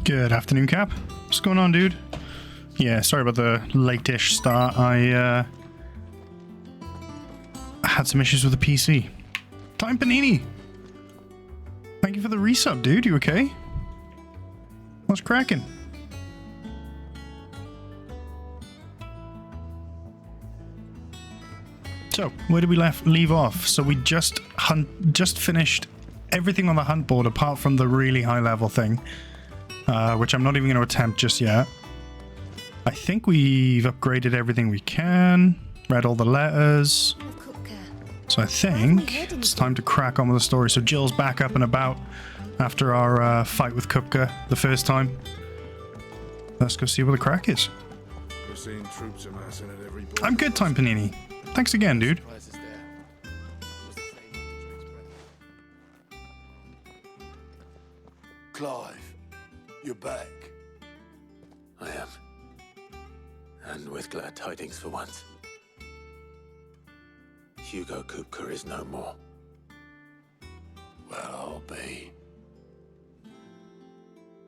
Good afternoon, Cap. What's going on, dude? Yeah, sorry about the late-ish start. I had some issues with the PC. Time Panini! Thank you for the resub, dude. You okay? What's cracking? So, where did we leave off? So we just finished everything on the hunt board apart from the really high level thing, which I'm not even going to attempt just yet. I think we've upgraded everything we can, read all the letters. So I think it's time to crack on with the story. So Jill's back up and about after our fight with Kupka the first time. Let's go see what the crack is. We're seeing troops amassing at every I'm good, Time Panini. Thanks again, dude. Clive, you're back. I am. And with glad tidings for once. Hugo Kupka is no more. Well, I'll be.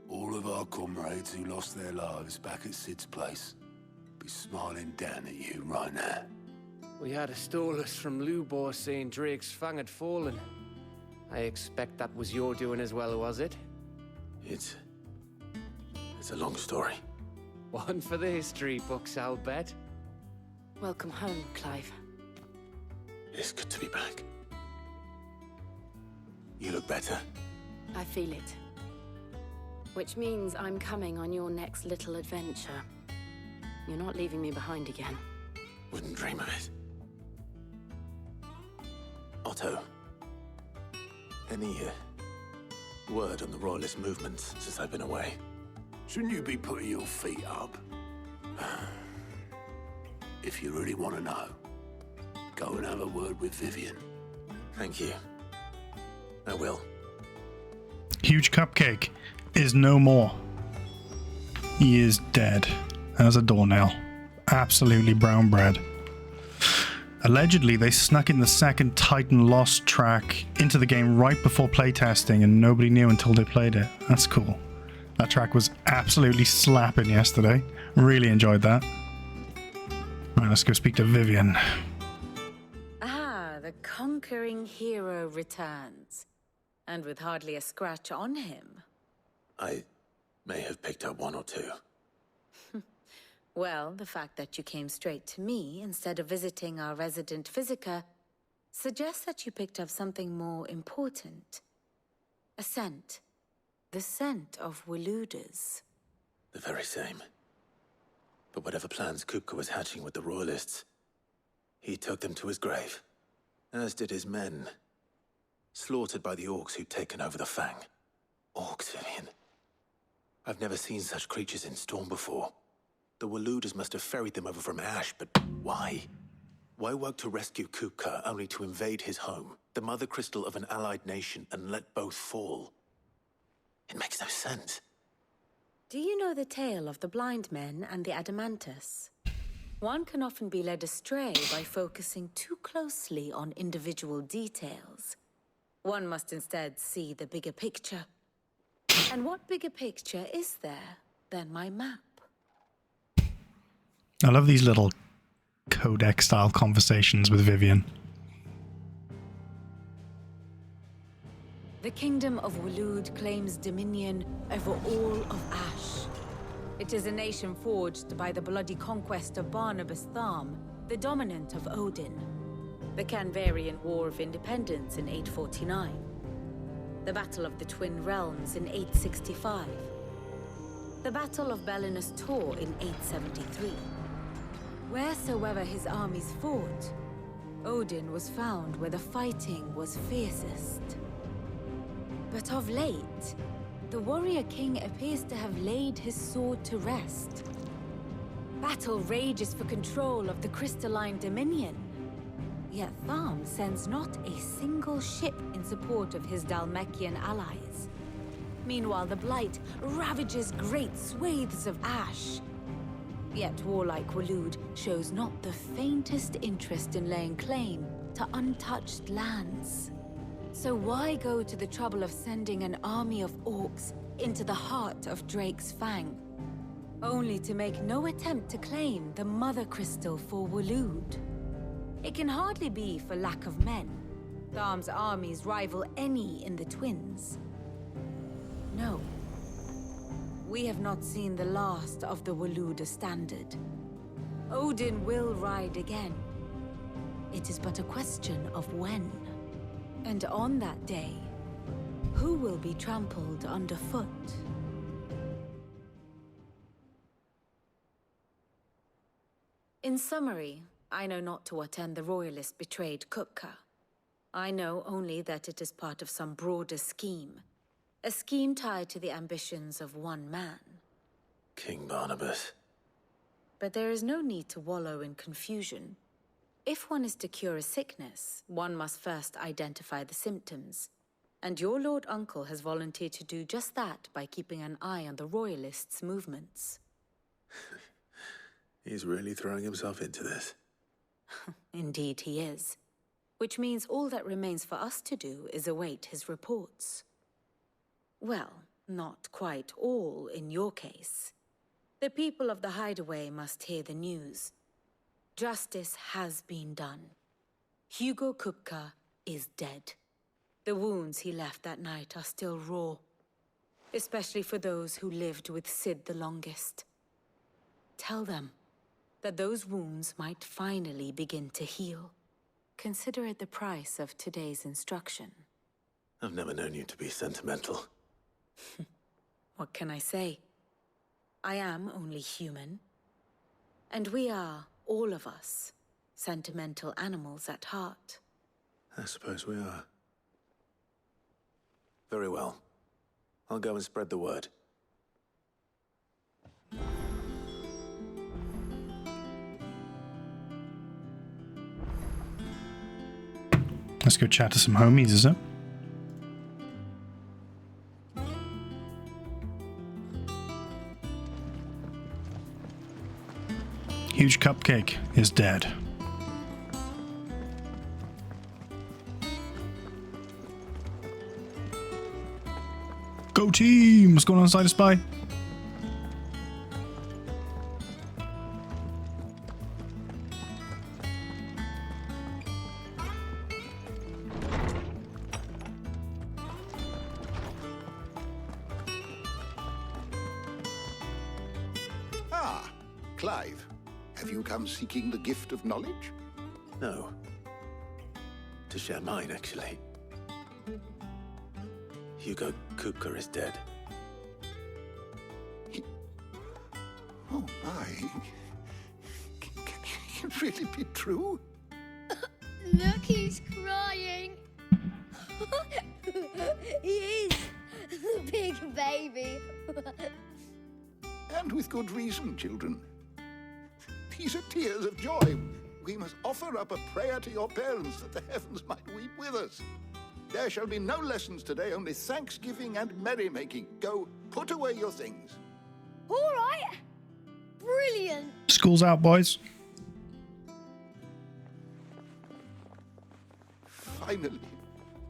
All of our comrades who lost their lives back at Sid's place be smiling down at you right now. We had a stolus from Lubor saying Drake's fang had fallen. I expect that was your doing as well, was it? It's a long story. One for the history books, I'll bet. Welcome home, Clive. It's good to be back. You look better. I feel it. Which means I'm coming on your next little adventure. You're not leaving me behind again. Wouldn't dream of it. Otto, any word on the Royalist movements since I've been away? Shouldn't you be putting your feet up? If you really want to know, go and have a word with Vivian. Thank you. I will. Huge Cupcake is no more. He is dead as a doornail. Absolutely brown bread. Allegedly, they snuck in the second Titan Lost track into the game right before playtesting, and nobody knew until they played it. That's cool. That track was absolutely slapping yesterday. Really enjoyed that. Alright, let's go speak to Vivian. Ah, the conquering hero returns. And with hardly a scratch on him. I may have picked up one or two. Well, the fact that you came straight to me instead of visiting our resident physiker suggests that you picked up something more important. A scent. The scent of Waludas. The very same. But whatever plans Kupka was hatching with the Royalists, he took them to his grave. As did his men. Slaughtered by the orcs who'd taken over the Fang. Orcs, Vivian. I've never seen such creatures in Storm before. The Waludas must have ferried them over from Ash, but why? Why work to rescue Kupka only to invade his home, the mother crystal of an allied nation, and let both fall? It makes no sense. Do you know the tale of the blind men and the Adamantus? One can often be led astray by focusing too closely on individual details. One must instead see the bigger picture. And what bigger picture is there than my map? I love these little codec-style conversations with Vivian. The kingdom of Walud claims dominion over all of Ash. It is a nation forged by the bloody conquest of Barnabas Tharm, the dominant of Odin. The Canvarian War of Independence in 849. The Battle of the Twin Realms in 865. The Battle of Belinus Tor in 873. Wheresoever his armies fought, Odin was found where the fighting was fiercest. But of late, the warrior king appears to have laid his sword to rest. Battle rages for control of the crystalline dominion. Yet Tharm sends not a single ship in support of his Dhalmekian allies. Meanwhile, the Blight ravages great swathes of Ash. Yet warlike Walud shows not the faintest interest in laying claim to untouched lands. So why go to the trouble of sending an army of orcs into the heart of Drake's Fang, only to make no attempt to claim the Mother Crystal for Waloed? It can hardly be for lack of men. Tharm's armies rival any in the Twins. No. We have not seen the last of the Waloed standard. Odin will ride again. It is but a question of when. And on that day, who will be trampled underfoot? In summary, I know not to what end the Royalists betrayed Kupka. I know only that it is part of some broader scheme. A scheme tied to the ambitions of one man. King Barnabas. But there is no need to wallow in confusion. If one is to cure a sickness, one must first identify the symptoms. And your Lord Uncle has volunteered to do just that by keeping an eye on the Royalists' movements. He's really throwing himself into this. Indeed he is. Which means all that remains for us to do is await his reports. Well, not quite all in your case. The people of the Hideaway must hear the news. Justice has been done. Hugo Kupka is dead. The wounds he left that night are still raw, especially for those who lived with Sid the longest. Tell them that those wounds might finally begin to heal. Consider it the price of today's instruction. I've never known you to be sentimental. What can I say? I am only human. And we are, all of us, sentimental animals at heart. I suppose we are. Very well. I'll go and spread the word. Let's go chat to some homies, is it? Huge Cupcake is dead. Go team! What's going on inside of Spy? Ah, Clive. Have you come seeking the gift of knowledge? No. To share mine, actually. Hugo Kupka is dead. Oh my. Can it really be true? Look, he's crying. He is. The big baby. And with good reason, children. These are tears of joy. We must offer up a prayer to your parents that the heavens might weep with us. There shall be no lessons today, only thanksgiving and merrymaking. Go, put away your things. All right. Brilliant. School's out, boys. Finally,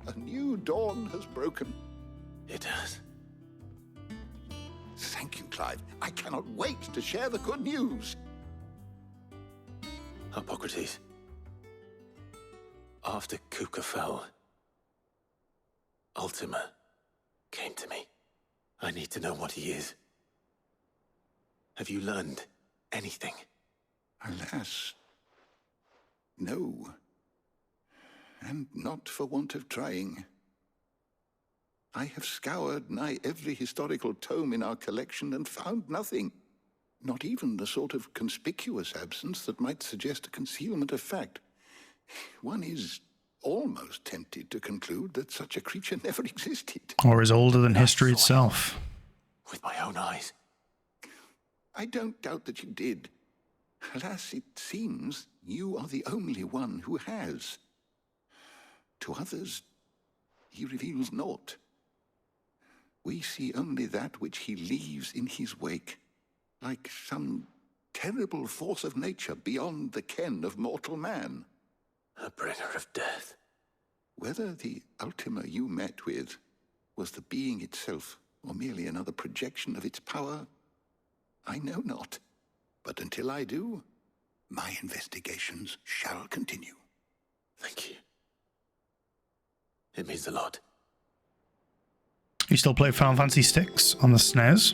a new dawn has broken. It has. Thank you, Clive. I cannot wait to share the good news. Hippocrates. After Kupka fell, Ultima came to me. I need to know what he is. Have you learned anything? Alas, no. And not for want of trying. I have scoured nigh every historical tome in our collection and found nothing. Not even the sort of conspicuous absence that might suggest a concealment of fact. One is almost tempted to conclude that such a creature never existed. Or is older than history itself. With my own eyes. I don't doubt that you did. Alas, it seems you are the only one who has. To others, he reveals naught. We see only that which he leaves in his wake, like some terrible force of nature beyond the ken of mortal man. A bringer of death. Whether the Ultima you met with was the being itself, or merely another projection of its power, I know not. But until I do, my investigations shall continue. Thank you. It means a lot. You still play Final Fantasy VI on the SNES?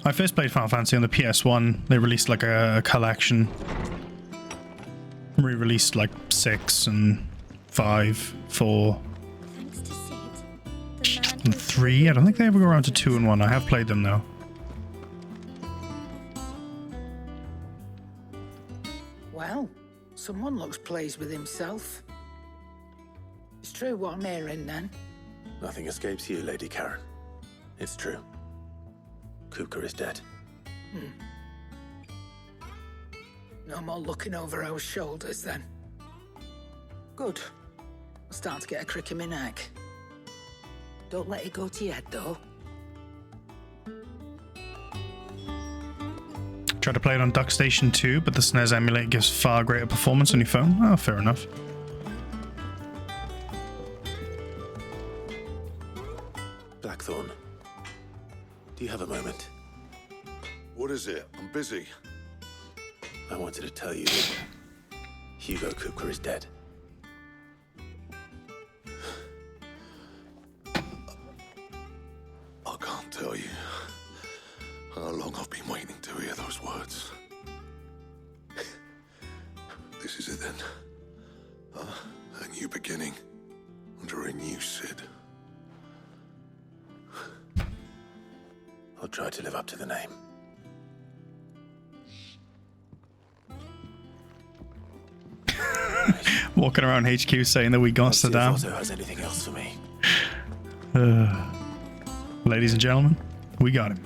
I first played Final Fantasy on the PS1. They released like a collection. Re-released like 6 and 5, 4, Thanks to Sid, the man and who 3. I don't think they ever go around to 2 and 1. I have played them though. Well, someone looks pleased with himself. It's true what I'm hearing then. Nothing escapes you, Lady Karen. It's true. Kupka is dead. No more looking over our shoulders then. Good. I'm starting to get a crick in my neck. Don't let it go to your head though. Tried to play it on DuckStation 2, but the SNES emulator gives far greater performance on your phone. Oh, fair enough. Blackthorn, do you have a moment? What is it? I'm busy. I wanted to tell you that Hugo Kupka is dead. I can't tell you how long I've been waiting to hear those words. This is it then. A new beginning under a new Sid. I'll try to live up to the name. Walking around HQ saying that we got See if Saddam. Otto has anything else for me. Ladies and gentlemen, we got him.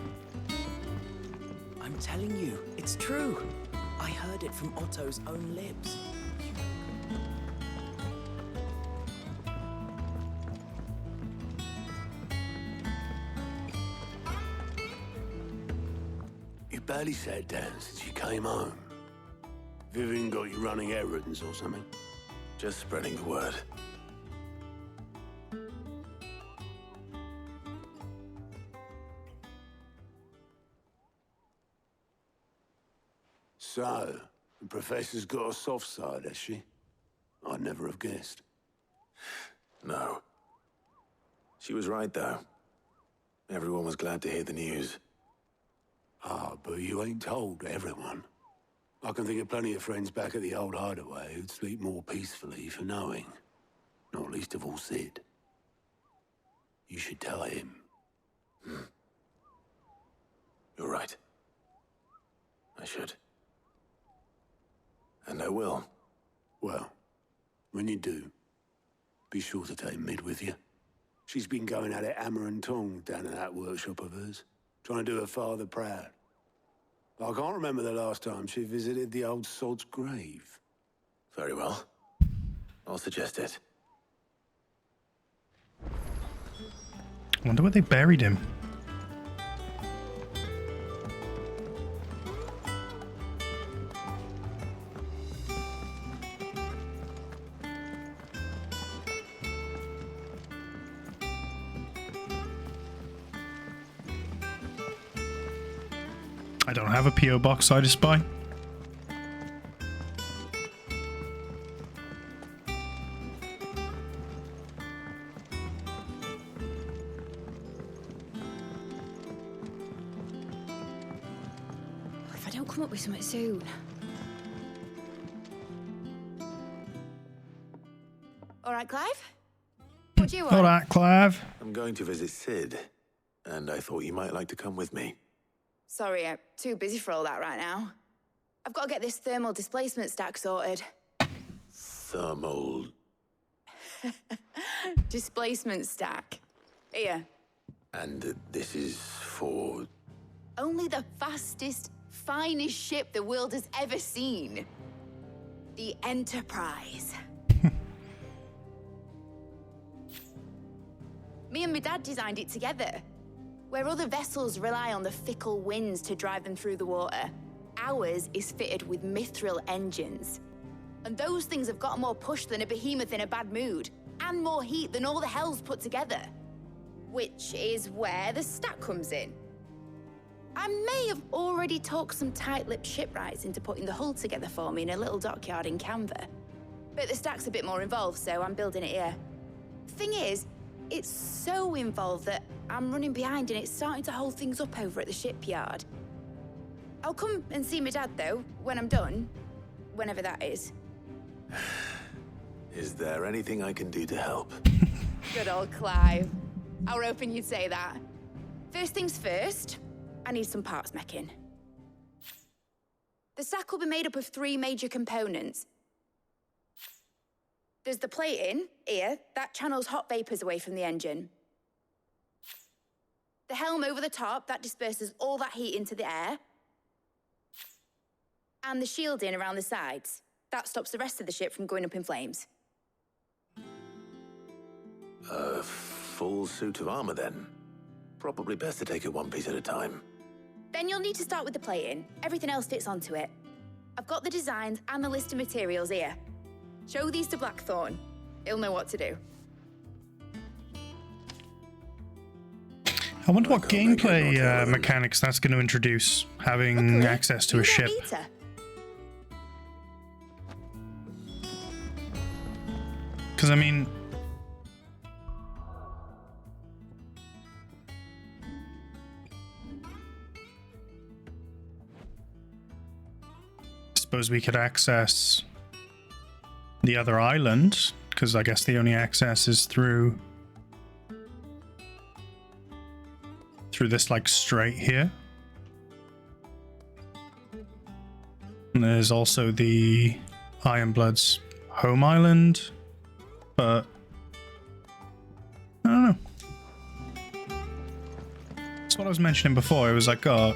I'm telling you, it's true. I heard it from Otto's own lips. You barely sat down since you came home. Vivian got you running errands or something? Just spreading the word. So, the Professor's got a soft side, has she? I'd never have guessed. No. She was right, though. Everyone was glad to hear the news. Ah, but you ain't told everyone. I can think of plenty of friends back at the old hideaway who'd sleep more peacefully for knowing. Not least of all Sid. You should tell him. You're right. I should. And I will. Well, when you do, be sure to take Mid with you. She's been going at it hammer and tong down in that workshop of hers, trying to do her father proud. I can't remember the last time she visited the old sod's grave. Very well. I'll suggest it. I wonder where they buried him. I don't have a P.O. box, I spy. If I don't come up with something soon. All right, Clive? What do you want? All right, Clive. I'm going to visit Sid, and I thought you might like to come with me. Sorry, I'm too busy for all that right now. I've got to get this thermal displacement stack sorted. Thermal... Displacement stack. Here. And this is for... Only the fastest, finest ship the world has ever seen. The Enterprise. Me and my dad designed it together. Where other vessels rely on the fickle winds to drive them through the water, ours is fitted with mithril engines. And those things have got more push than a behemoth in a bad mood, and more heat than all the hells put together. Which is where the stack comes in. I may have already talked some tight-lipped shipwrights into putting the hull together for me in a little dockyard in Canva. But the stack's a bit more involved, so I'm building it here. Thing is, it's so involved that I'm running behind and it's starting to hold things up over at the shipyard. I'll come and see my dad, though, when I'm done. Whenever that is. Is there anything I can do to help? Good old Clive. I were hoping you'd say that. First things first, I need some parts meching. The stack will be made up of 3 major components. There's the plating, here, that channels hot vapors away from the engine. The helm over the top, that disperses all that heat into the air. And the shielding around the sides. That stops the rest of the ship from going up in flames. A full suit of armor, then. Probably best to take it one piece at a time. Then you'll need to start with the plating. Everything else fits onto it. I've got the designs and the list of materials here. Show these to Blackthorn. He'll know what to do. I wonder what gameplay mechanics that's going to introduce, having access to a ship. Because, I mean... suppose we could access the other island, because I guess the only access is through this, like, strait here. And there's also the Ironblood's home island, but I don't know. That's what I was mentioning before. It was like, oh,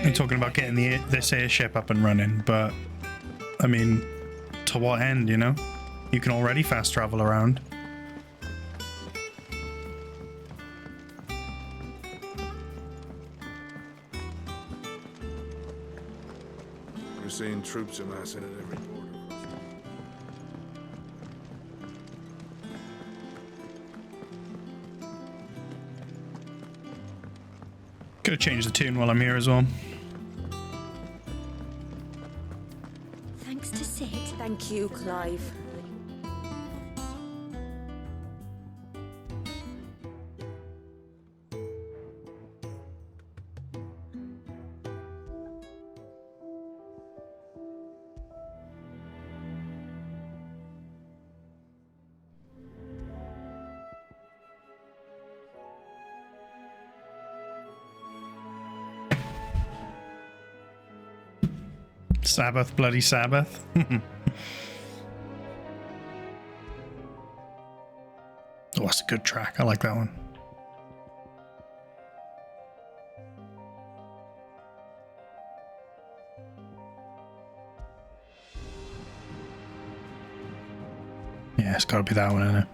you're talking about getting this airship up and running, but I mean, to what end, you know? You can already fast travel around. We're seeing troops amassing at every border. Could have changed the tune while I'm here as well. Thanks to Sid. Thank you, Clive. Sabbath, bloody Sabbath. Oh, that's a good track. I like that one. Yeah, it's got to be that one, isn't it?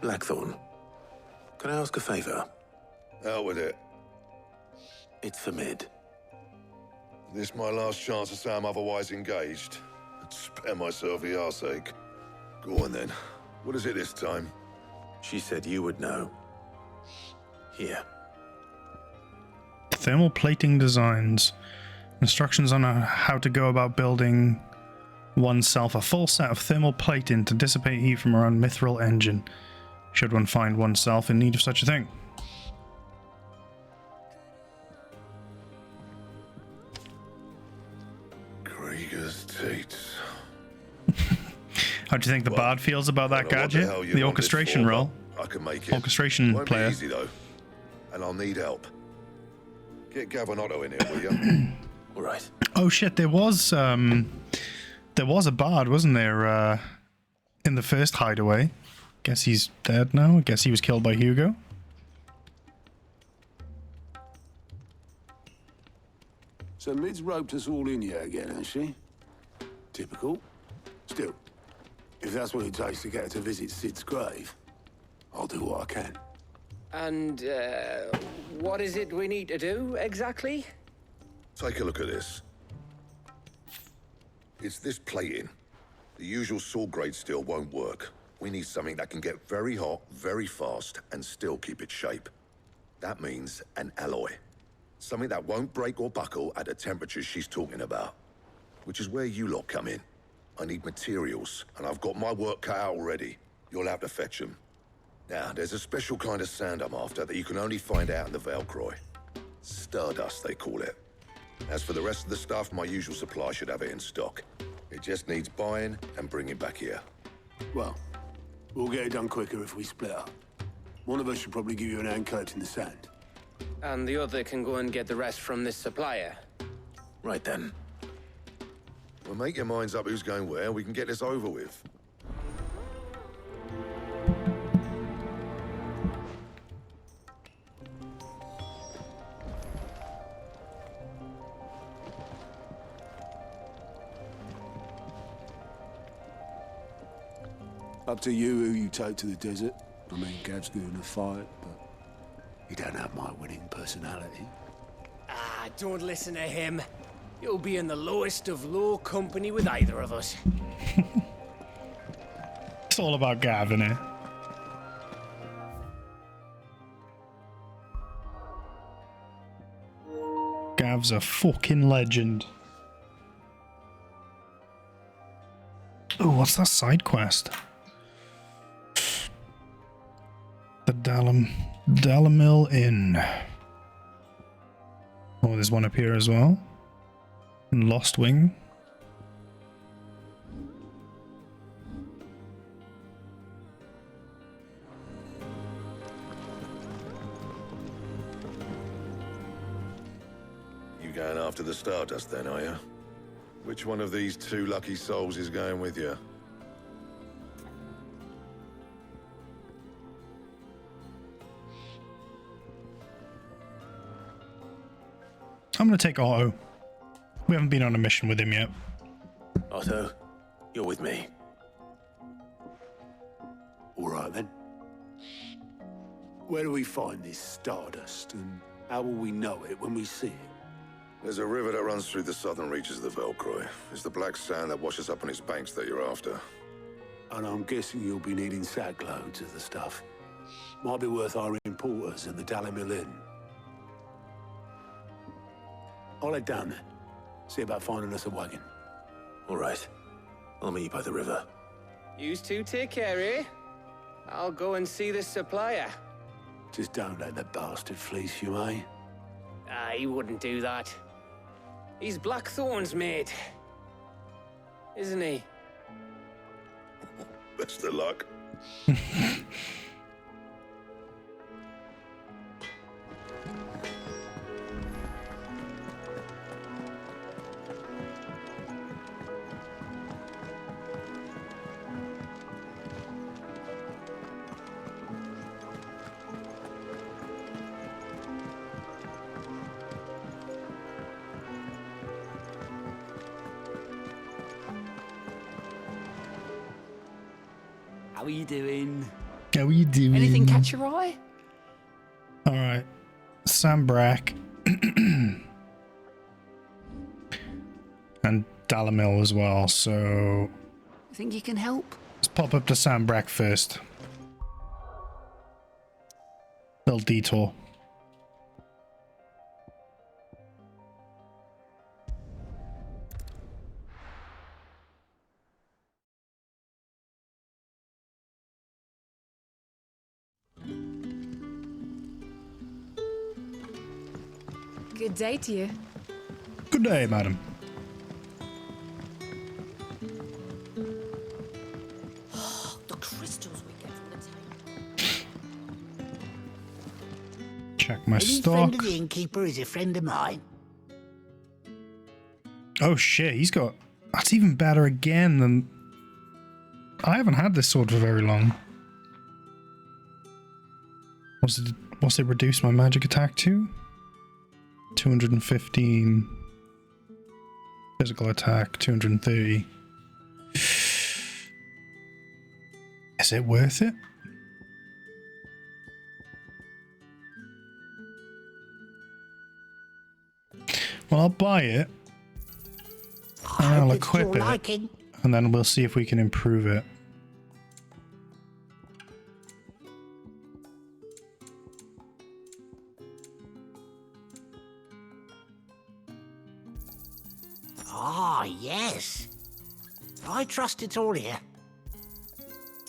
Blackthorn, can I ask a favor? Out with it. It's for Mid. This my last chance to say I'm otherwise engaged. I'd spare myself the arseache. Go on then. What is it this time? She said you would know. Here. Thermal plating designs. Instructions on how to go about building oneself a full set of thermal plating to dissipate heat from around mithril engine, should one find oneself in need of such a thing. Krieger's Tates. How do you think the bard feels about that gadget? The orchestration role. I can make it. Orchestration Won't player. be easy though, and I'll need help. Get Gavin Otto in here, will you? All right. Oh shit! There was a bard, wasn't there? In the first hideaway. Guess he's dead now. I guess he was killed by Hugo. So Mid's roped us all in here again, has she? Typical. Still, if that's what it takes to get her to visit Sid's grave, I'll do what I can. And, what is it we need to do, exactly? Take a look at this. It's this plating. The usual sword grade steel won't work. We need something that can get very hot, very fast, and still keep its shape. That means an alloy. Something that won't break or buckle at the temperatures she's talking about. Which is where you lot come in. I need materials, and I've got my work cut out already. You'll have to fetch them. Now, there's a special kind of sand I'm after that you can only find out in the Velcroy. Stardust, they call it. As for the rest of the stuff, my usual supply should have it in stock. It just needs buying and bringing back here. Well, we'll get it done quicker if we split up. One of us should probably give you an hand coat in the sand. And the other can go and get the rest from this supplier. Right then. Well, make your minds up who's going where, we can get this over with. Up to you who you take to the desert. I mean, Gav's good in a fight, but he don't have my winning personality. Ah, don't listen to him. You'll be in the lowest of low company with either of us. It's all about Gav, isn't it? Gav's a fucking legend. Oh, what's that side quest? The Dalamil Inn. Oh, there's one up here as well. Lost Wing. You going after the Stardust then, are you? Which one of these two lucky souls is going with you? I'm gonna take Otto. We haven't been on a mission with him yet. Otto, you're with me. All right, then. Where do we find this Stardust, and how will we know it when we see it? There's a river that runs through the southern reaches of the Velcroy. It's the black sand that washes up on its banks that you're after. And I'm guessing you'll be needing sack loads of the stuff. Might be worth hiring porters at the Dalamil Inn. I'll head down there. See about finding us a wagon. All right. I'll meet you by the river. Yous two take care, eh? I'll go and see this supplier. Just don't let the bastard fleece you, eh? Ah, he wouldn't do that. He's Blackthorn's mate. Isn't he? Best of luck. How are you doing? How are you doing? Anything catch your eye? Alright. Sam Brack. And Dalamil as well, so Think you can help? let's pop up to Sam Brack first. Little detour. Good day to you. Good day, madam. The crystals we get from the town. Check my Any stock. friend of the innkeeper is a friend of mine. Oh shit, he's got... That's even better again than... I haven't had this sword for very long. What's it reduce my magic attack to? 215 physical attack, 230. Is it worth it? Well, I'll buy it. And I'll equip it. And then we'll see if we can improve it. Ah, yes. I trust it's all here.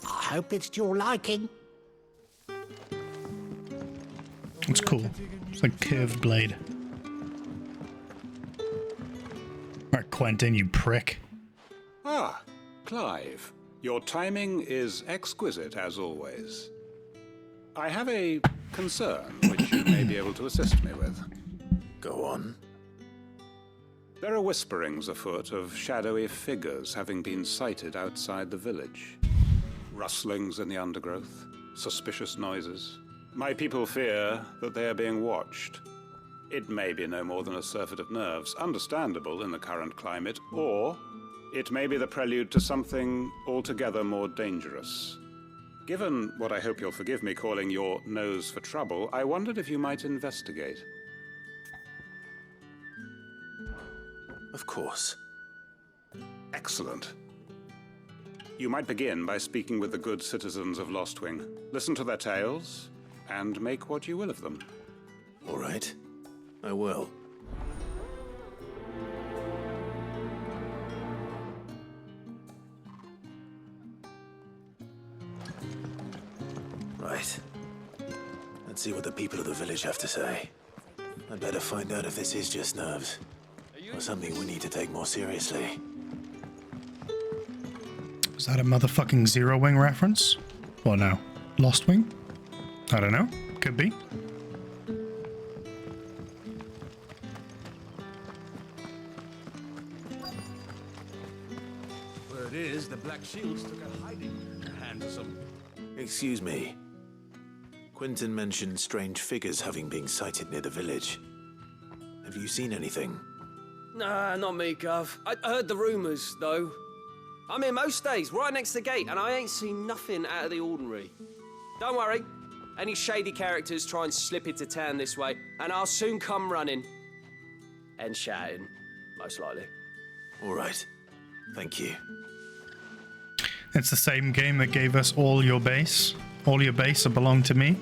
I hope it's to your liking. It's cool. It's like curved blade. Alright, Quentin, you prick. Ah, Clive. Your timing is exquisite, as always. I have a concern which you may be able to assist me with. Go on. There are whisperings afoot of shadowy figures having been sighted outside the village. Rustlings in the undergrowth, suspicious noises. My people fear that they are being watched. It may be no more than a surfeit of nerves, understandable in the current climate, or it may be the prelude to something altogether more dangerous. Given what I hope you'll forgive me calling your nose for trouble, I wondered if you might investigate. Of course. Excellent. You might begin by speaking with the good citizens of Lostwing. Listen to their tales, and make what you will of them. All right. I will. Right. Let's see what the people of the village have to say. I'd better find out if this is just nerves, or something we need to take more seriously. Is that a motherfucking Zero Wing reference? Or no? Lost Wing? I don't know. Could be. Word is, the Black Shields took a hiding in the hands of some... Excuse me. Quentin mentioned strange figures having been sighted near the village. Have you seen anything? Nah, not me, Gov. I heard the rumours, though. I'm here most days, right next to the gate, and I ain't seen nothing out of the ordinary. Don't worry. Any shady characters try and slip into town this way, and I'll soon come running. And shouting, most likely. All right. Thank you. It's the same game that gave us all your base. All your base belong to me.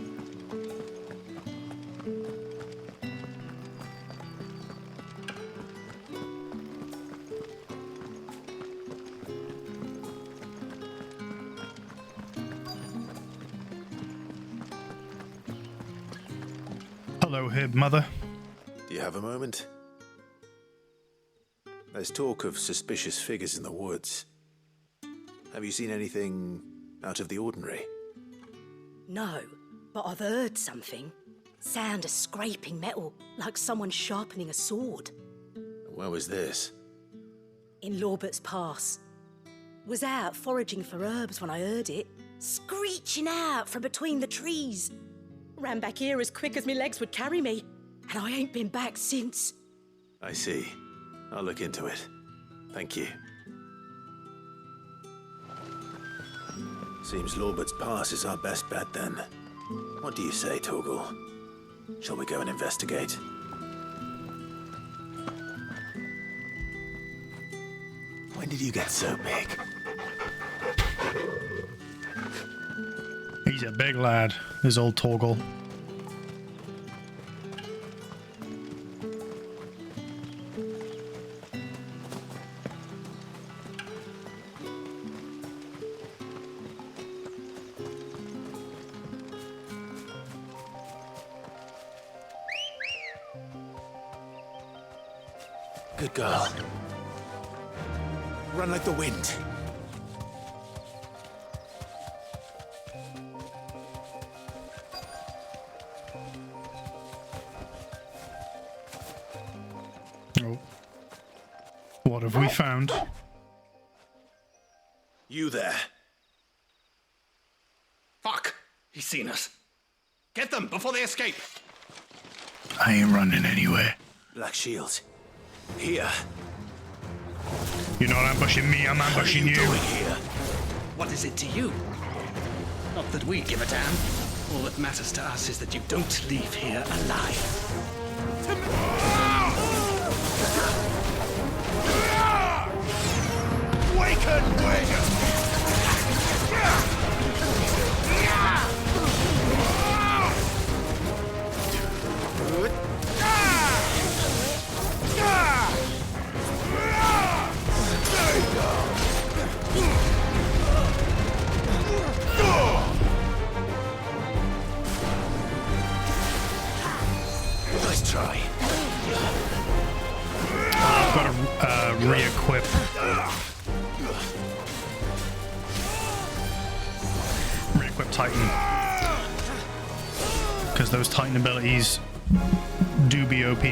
Hello, Hib Mother. Do you have a moment? There's talk of suspicious figures in the woods. Have you seen anything out of the ordinary? No, but I've heard something. Sound of scraping metal, like someone sharpening a sword. Where was this? In Lorbert's Pass. Was out foraging for herbs when I heard it, screeching out from between the trees. Ran back here as quick as my legs would carry me, and I ain't been back since. I see. I'll look into it. Thank you. Seems Lorbert's Pass is our best bet then. What do you say, Torgal? Shall we go and investigate? When did you get so big? He's a big lad, this old Torgal. Good girl. Run like the wind. Oh. What have we found? You there. Fuck! He's seen us. Get them before they escape! I ain't running anywhere. Black Shield. Here. You're not ambushing me, I'm ambushing you. What is it to you? Not that we give a damn. All that matters to us is that you don't leave here alive. Waken, Nice try. I've got to re-equip. Re-equip Titan. Because those Titan abilities do be OP.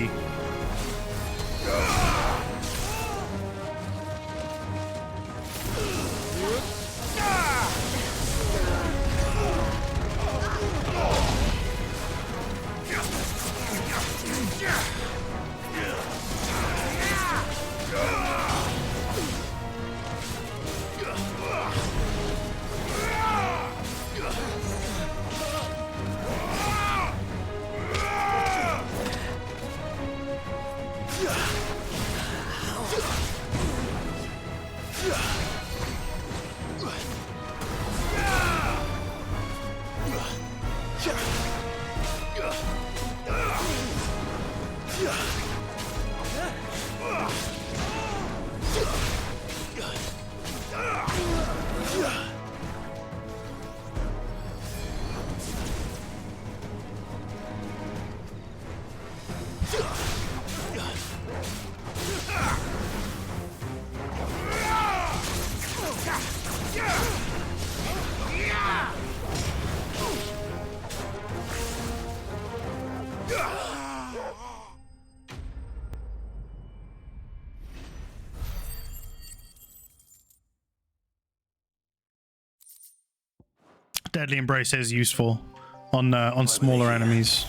Deadly Embrace is useful on smaller enemies.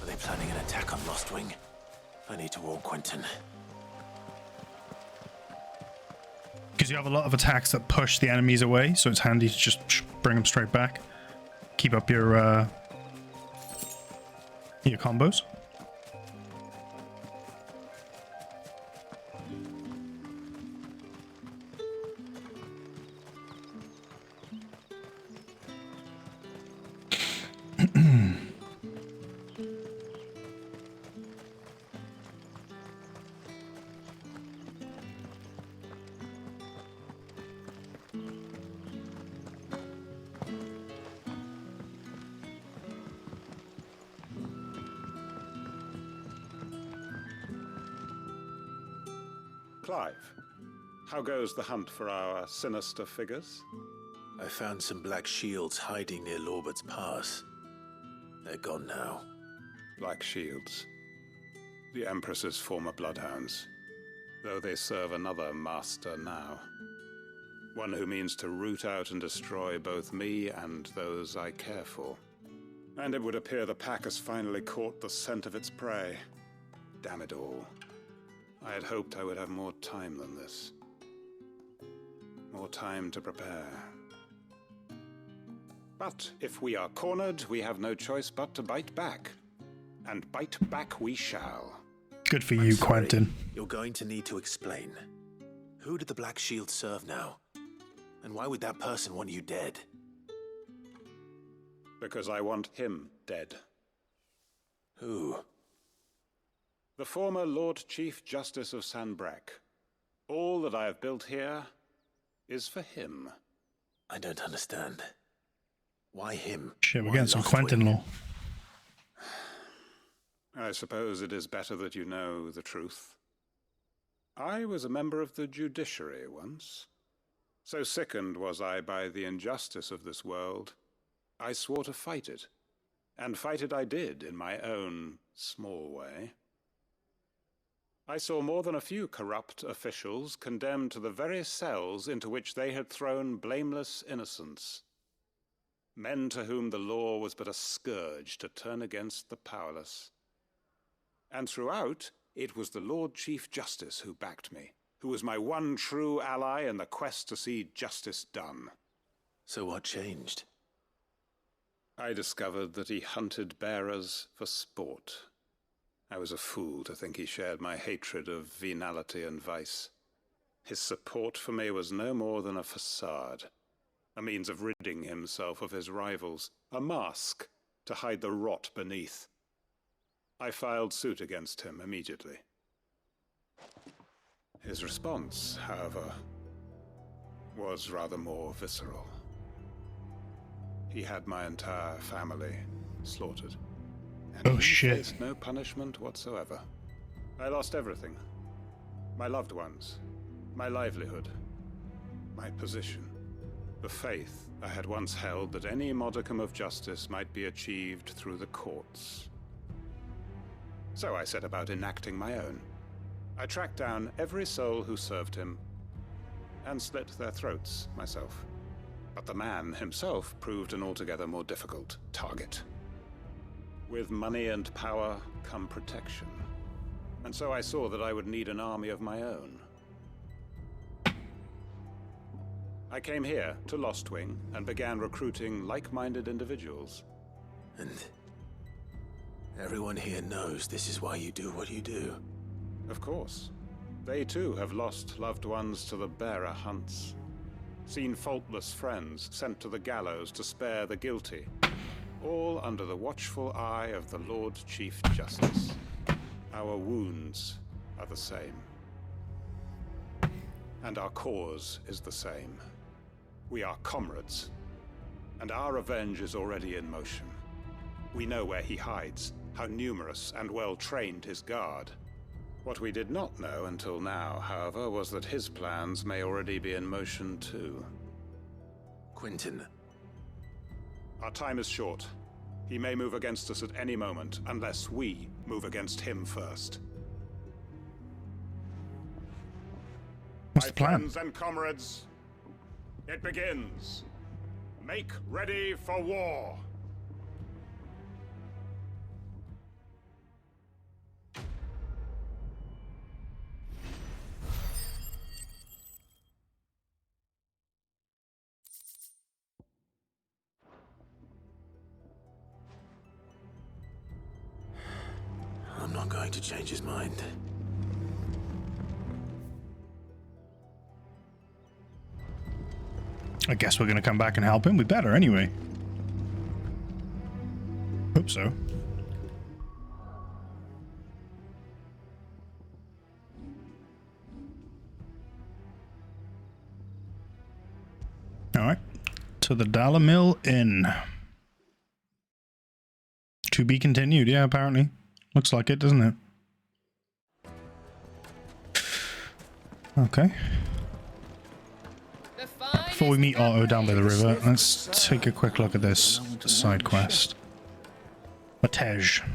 Are they planning an attack on Lost Wing? I need to warn Quentin. Because you have a lot of attacks that push the enemies away, so it's handy to just bring them straight back. Keep up your combos. Clive, how goes the hunt for our sinister figures? I found some black shields hiding near Lorbert's Pass. They're gone now. Black shields. The Empress's former bloodhounds, though they serve another master now. One who means to root out and destroy both me and those I care for. And it would appear the pack has finally caught the scent of its prey. Damn it all. I had hoped I would have more time than this. More time to prepare. But if we are cornered, we have no choice but to bite back. And bite back we shall. Good for you, Quentin. You're going to need to explain. Who did the Black Shield serve now? And why would that person want you dead? Because I want him dead. Who? The former Lord Chief Justice of Sanbreque. All that I have built here is for him. I don't understand. Why him? Shit, we're getting some Quentin lore. I suppose it is better that you know the truth. I was a member of the judiciary once. So sickened was I by the injustice of this world, I swore to fight it. And fight it I did in my own small way. I saw more than a few corrupt officials condemned to the very cells into which they had thrown blameless innocents. Men to whom the law was but a scourge to turn against the powerless. And throughout, it was the Lord Chief Justice who backed me, who was my one true ally in the quest to see justice done. So what changed? I discovered that he hunted bearers for sport. I was a fool to think he shared my hatred of venality and vice. His support for me was no more than a facade, a means of ridding himself of his rivals, a mask to hide the rot beneath. I filed suit against him immediately. His response, however, was rather more visceral. He had my entire family slaughtered. And he faced no punishment whatsoever. I lost everything. My loved ones, my livelihood, my position, the faith I had once held that any modicum of justice might be achieved through the courts. So I set about enacting my own. I tracked down every soul who served him and slit their throats myself. But the man himself proved an altogether more difficult target. With money and power come protection. And so I saw that I would need an army of my own. I came here to Lostwing and began recruiting like-minded individuals. And everyone here knows this is why you do what you do. Of course. They too have lost loved ones to the bearer hunts. Seen faultless friends sent to the gallows to spare the guilty. All under the watchful eye of the Lord Chief Justice. Our wounds are the same. And our cause is the same. We are comrades. And our revenge is already in motion. We know where he hides, how numerous and well-trained his guard. What we did not know until now, however, was that his plans may already be in motion too. Quentin. Our time is short. He may move against us at any moment, unless we move against him first. What's the plan? My friends and comrades, it begins. Make ready for war. I'm not going to change his mind. I guess we're going to come back and help him. We better anyway. Hope so. All right. To the Dollar Mill Inn. To be continued. Yeah, apparently. Looks like it, doesn't it? Okay. Before we meet Otto down by the river, let's take a quick look at this side quest. Matej.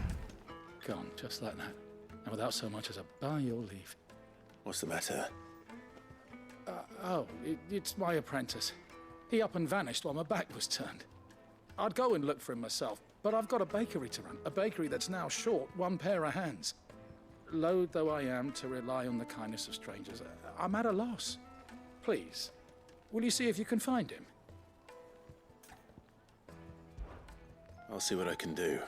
Gone, just like that. And without so much as a by your leave. What's the matter? It's my apprentice. He up and vanished while my back was turned. I'd go and look for him myself, but I've got a bakery to run. A bakery that's now short one pair of hands. Loath though I am to rely on the kindness of strangers, I'm at a loss. Please, will you see if you can find him? I'll see what I can do.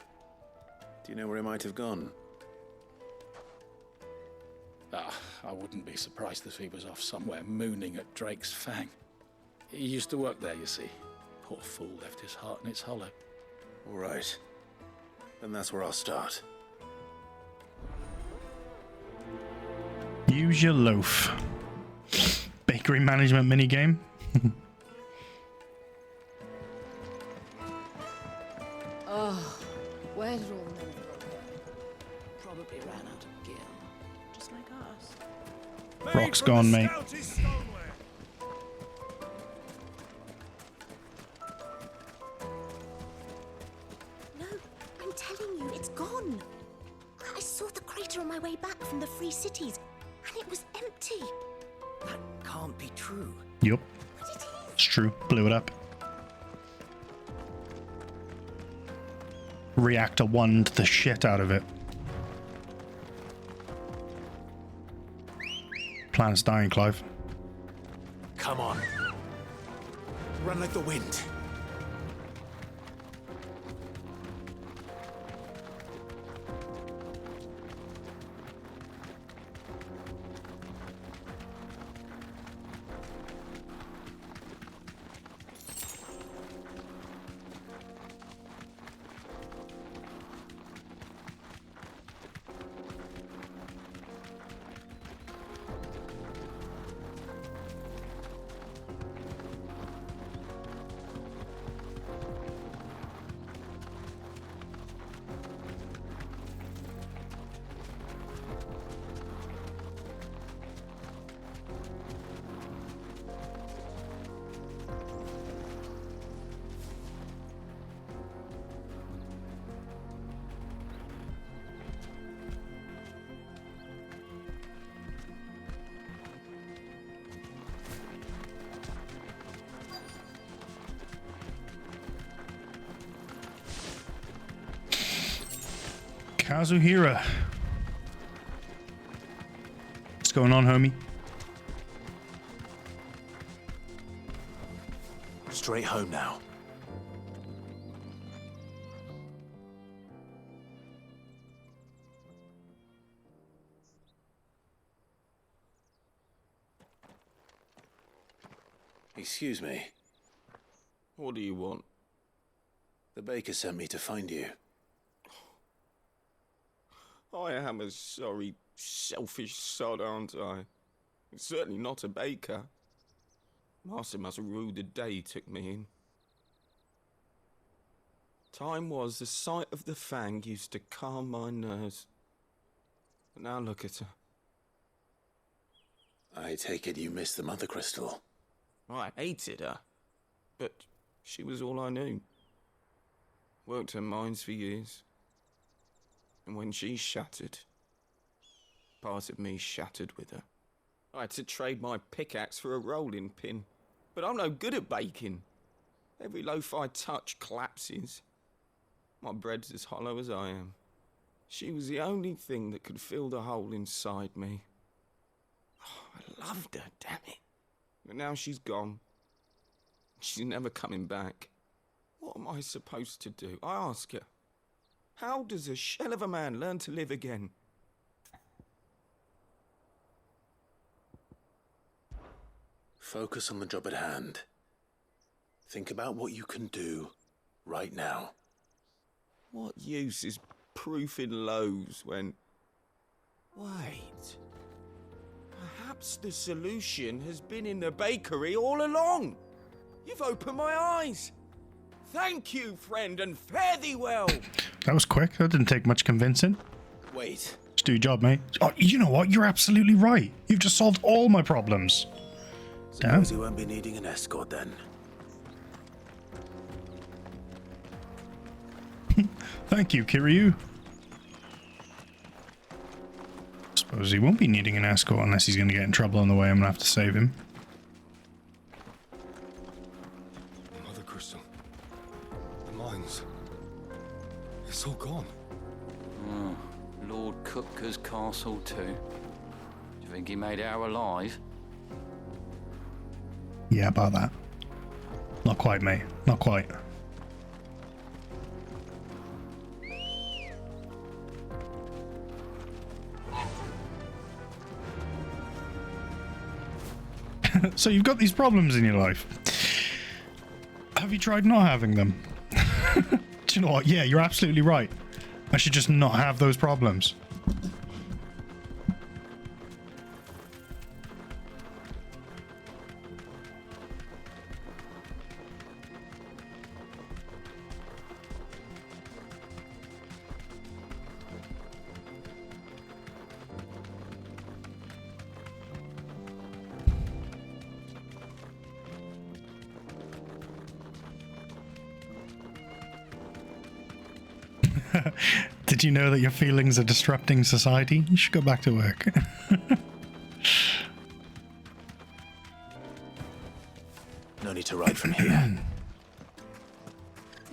Do you know where he might have gone? I wouldn't be surprised if he was off somewhere mooning at Drake's Fang. He used to work there, you see. Poor fool left his heart in its hollow. All right. Then that's where I'll start. Use your loaf. Bakery management minigame. Oh, where did all the men go? Probably ran out of gil. Just like us. Rock's gone, mate. No, I'm telling you, it's gone. I saw the crater on my way back from the Free Cities, and it was empty. That can't be true. Yup. It's true. Blew it up. Reactor 1'd the shit out of it. Planet's dying, Clive. Come on. Run like the wind. Kazuhira. What's going on, homie? Straight home now. Excuse me. What do you want? The baker sent me to find you. I am a sorry, selfish sod, aren't I? Certainly not a baker. Master must have ruled the day he took me in. Time was the sight of the Fang used to calm my nerves. But now look at her. I take it you missed the Mother Crystal. I hated her, but she was all I knew. Worked her mines for years. And when she shattered, part of me shattered with her. I had to trade my pickaxe for a rolling pin, but I'm no good at baking. Every loaf I touch collapses. My bread's as hollow as I am. She was the only thing that could fill the hole inside me. Oh, I loved her, damn it. But now she's gone. She's never coming back. What am I supposed to do? I ask her. How does a shell of a man learn to live again? Focus on the job at hand. Think about what you can do right now. What use is proofing loaves when... Wait. Perhaps the solution has been in the bakery all along. You've opened my eyes. Thank you, friend, and fare thee well. That was quick. That didn't take much convincing. Wait. Just do your job, mate. Oh, you know what? You're absolutely right. You've just solved all my problems. Damn. Suppose you won't be needing an escort then. Thank you, Kiryu. Suppose he won't be needing an escort unless he's going to get in trouble on the way. I'm going to have to save him. Mother Crystal. The mines. It's all gone. Oh, Lord Kupka's castle too. Do you think he made it out alive? Yeah, about that. Not quite, mate. Not quite. So you've got these problems in your life. Have you tried not having them? Do you know what? Yeah, you're absolutely right. I should just not have those problems. Did you know that your feelings are disrupting society? You should go back to work. No need to ride from here.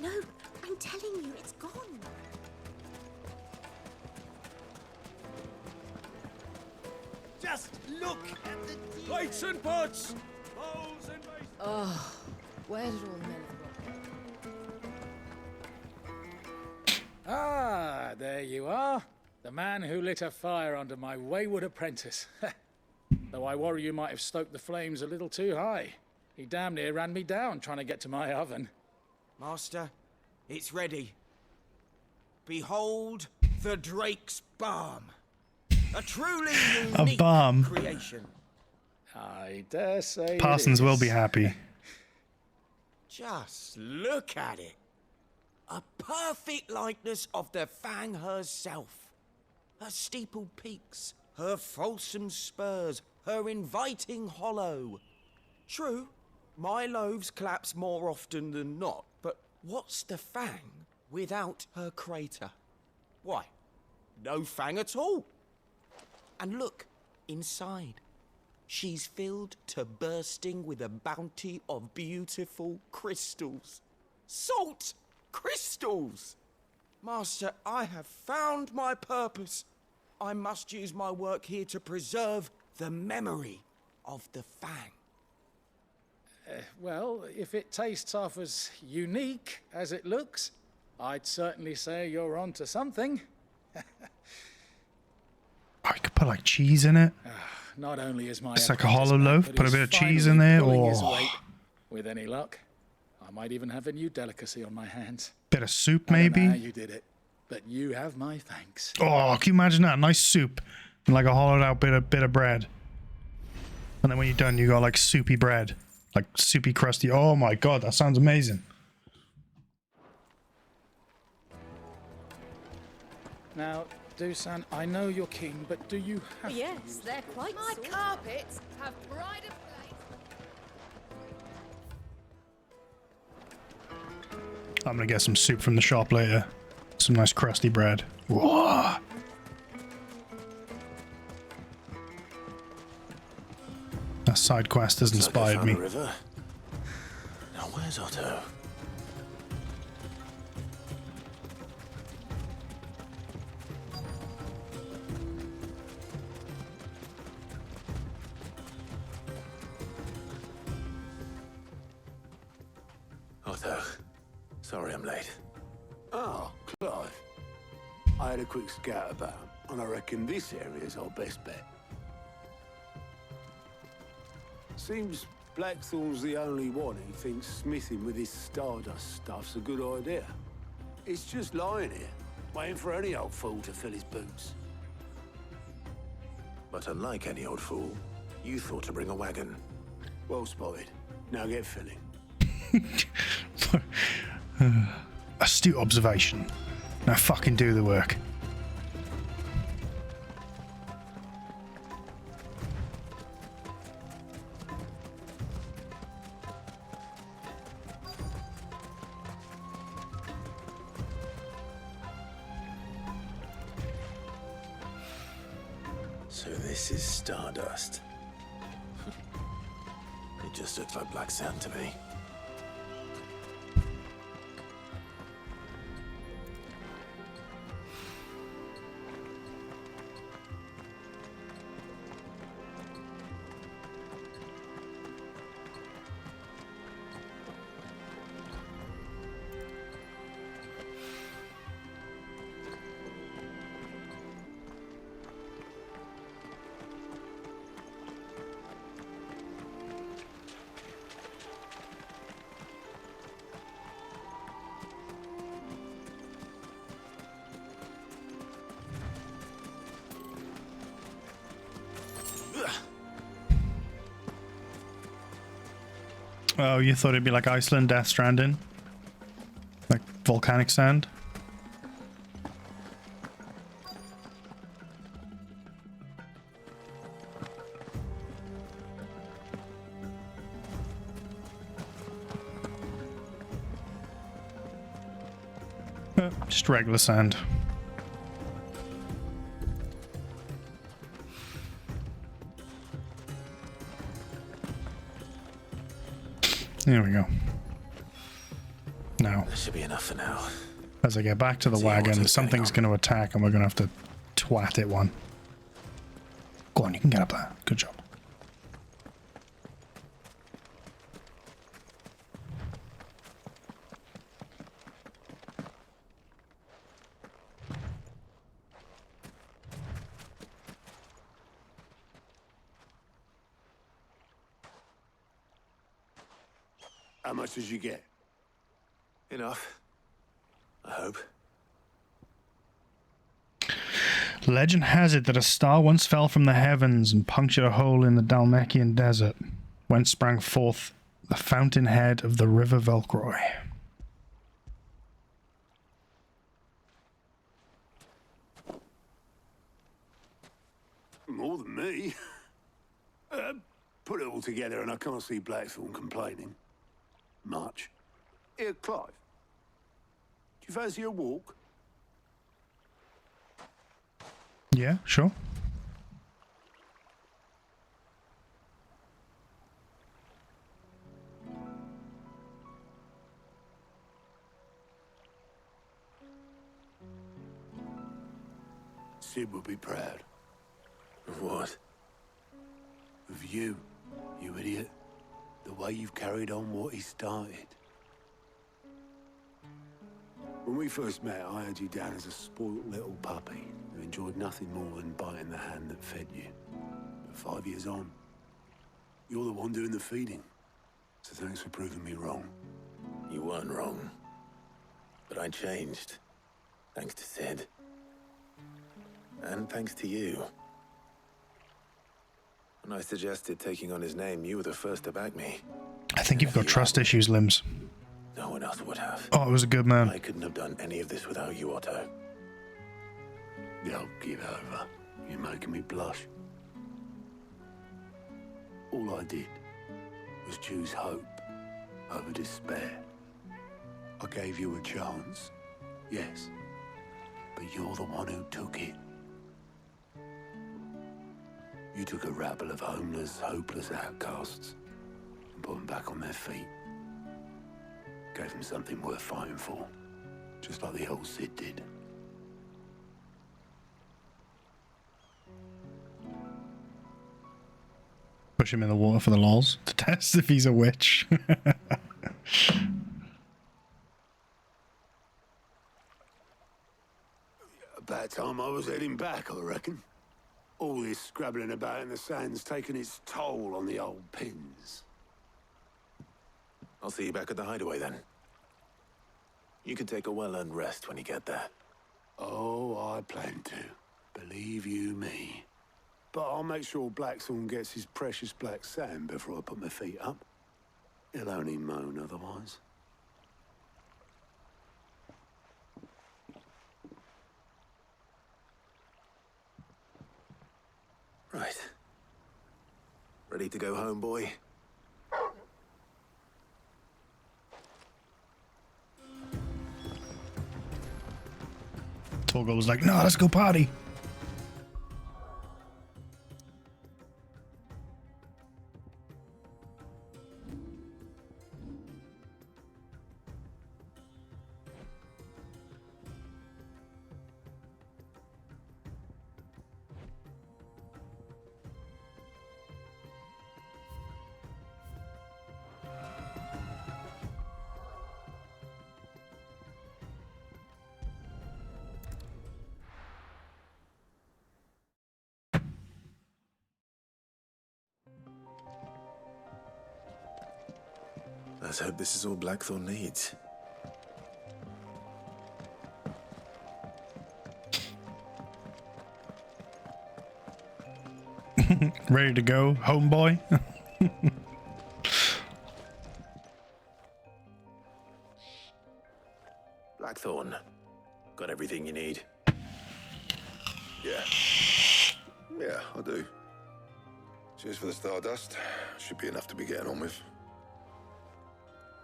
No, I'm telling you, it's gone. Just look at the plates and pots, bowls and basins. Oh, where did all the men go? Ah, there you are. The man who lit a fire under my wayward apprentice. Though I worry you might have stoked the flames a little too high. He damn near ran me down trying to get to my oven. Master, it's ready. Behold the Drake's Balm. A truly unique balm. creation. I dare say Parsons will be happy. Just look at it. A perfect likeness of the Fang herself. Her steepled peaks, her fulsome spurs, her inviting hollow. True, my loaves collapse more often than not, but what's the Fang without her crater? Why, no Fang at all. And look, inside. She's filled to bursting with a bounty of beautiful crystals. Salt crystals! Master, I have found my purpose. I must use my work here to preserve the memory of the Fang. Well, if it tastes half as unique as it looks, I'd certainly say you're onto something. I could put like cheese in it. Not only is my It's like a hollow loaf. Put a bit of cheese in there, or with any luck, I might even have a new delicacy on my hands. bit of soup I don't know how maybe. you did it, but you have my thanks. Oh, can you imagine that? Nice soup and like a hollowed out bit of bread. And then when you're done, you got like soupy bread, like soupy crusty. Oh my god, that sounds amazing. Now, Dusan, I know you're keen, but do you have to Yes, use they're quite My sort. carpets have pride of place. I'm gonna get some soup from the shop later. Some nice crusty bread. Whoa. That side quest has inspired me. River. Now where's Otto? Otto, sorry I'm late. Oh, Clive. I had a quick scout about, and I reckon this area's our best bet. Seems Blackthorn's the only one who thinks smithing with his Stardust stuff's a good idea. It's just lying here, waiting for any old fool to fill his boots. But unlike any old fool, you thought to bring a wagon. Well spotted. Now get filling. Astute observation. Now fucking do the work. So this is Stardust. It just looks like black sand to me. Oh, you thought it'd be like Iceland, Death Stranding? Like volcanic sand? Just regular sand. There we go. Now, That should be enough for now. as I get back to the wagon, something's going to attack and we're going to have to twat it one. Go on, you can get up there. Good job. How much did you get? Enough. I hope. Legend has it that a star once fell from the heavens and punctured a hole in the Dalmekian desert, whence sprang forth the fountainhead of the river Velcroy. More than me. Put it all together and I can't see Blackthorn complaining. Much. Here, Clive. Do you fancy a walk? Yeah, sure. Sid would be proud. Of what? Of you, you idiot. The way you've carried on what he started. When we first met, I had you down as a spoilt little puppy who enjoyed nothing more than biting the hand that fed you. But 5 years on, you're the one doing the feeding. So thanks for proving me wrong. You weren't wrong. But I changed. Thanks to Sid. And thanks to you. When I suggested taking on his name, you were the first to back me. I think you've got trust issues, Limbs. No one else would have. Oh, it was a good man. I couldn't have done any of this without you, Otto. Don't give over. You're making me blush. All I did was choose hope over despair. I gave you a chance, yes, but you're the one who took it. You took a rabble of homeless, hopeless outcasts and put them back on their feet. Gave them something worth fighting for, just like the old Sid did. Push him in the water for the lols to test if he's a witch. About time I was heading back, I reckon. All this scrabbling about in the sand's taken its toll on the old pins. I'll see you back at the hideaway then. You can take a well-earned rest when you get there. Oh, I plan to. Believe you me. But I'll make sure Blackthorn gets his precious black sand before I put my feet up. He'll only moan otherwise. Right. Ready to go home, boy? Torgal was like, no, let's go party. Let's hope this is all Blackthorn needs. Ready to go, homeboy? Blackthorn, got everything you need? Yeah. Yeah, I do. Cheers for the stardust. Should be enough to be getting on with.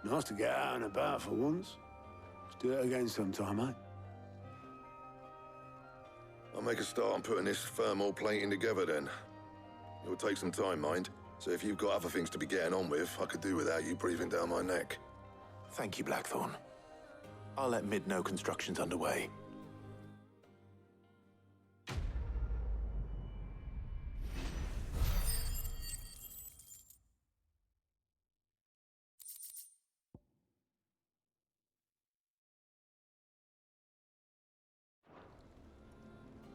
Nice to get out and about for once. Let's do it again sometime, eh? I'll make a start on putting this thermal plating together then. It'll take some time, mind. So if you've got other things to be getting on with, I could do without you breathing down my neck. Thank you, Blackthorn. I'll let Mid know construction's underway.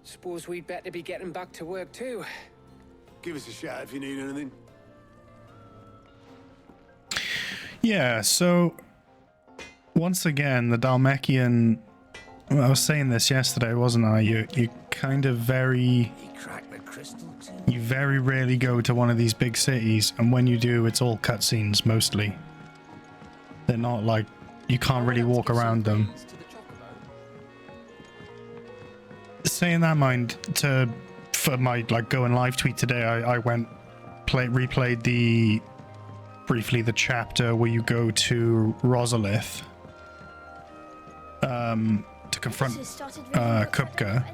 Suppose we'd better be getting back to work too. Give us a shout if you need anything. Yeah, so once again, the Dhalmekian, well, I was saying this yesterday, wasn't I? You kind of very, you very rarely go to one of these big cities, and when you do, it's all cutscenes mostly. They're not like, you can't really walk around them. Saying that, mind, for my like going live tweet today, I went replayed briefly the chapter where you go to Rosalith to confront Kupka,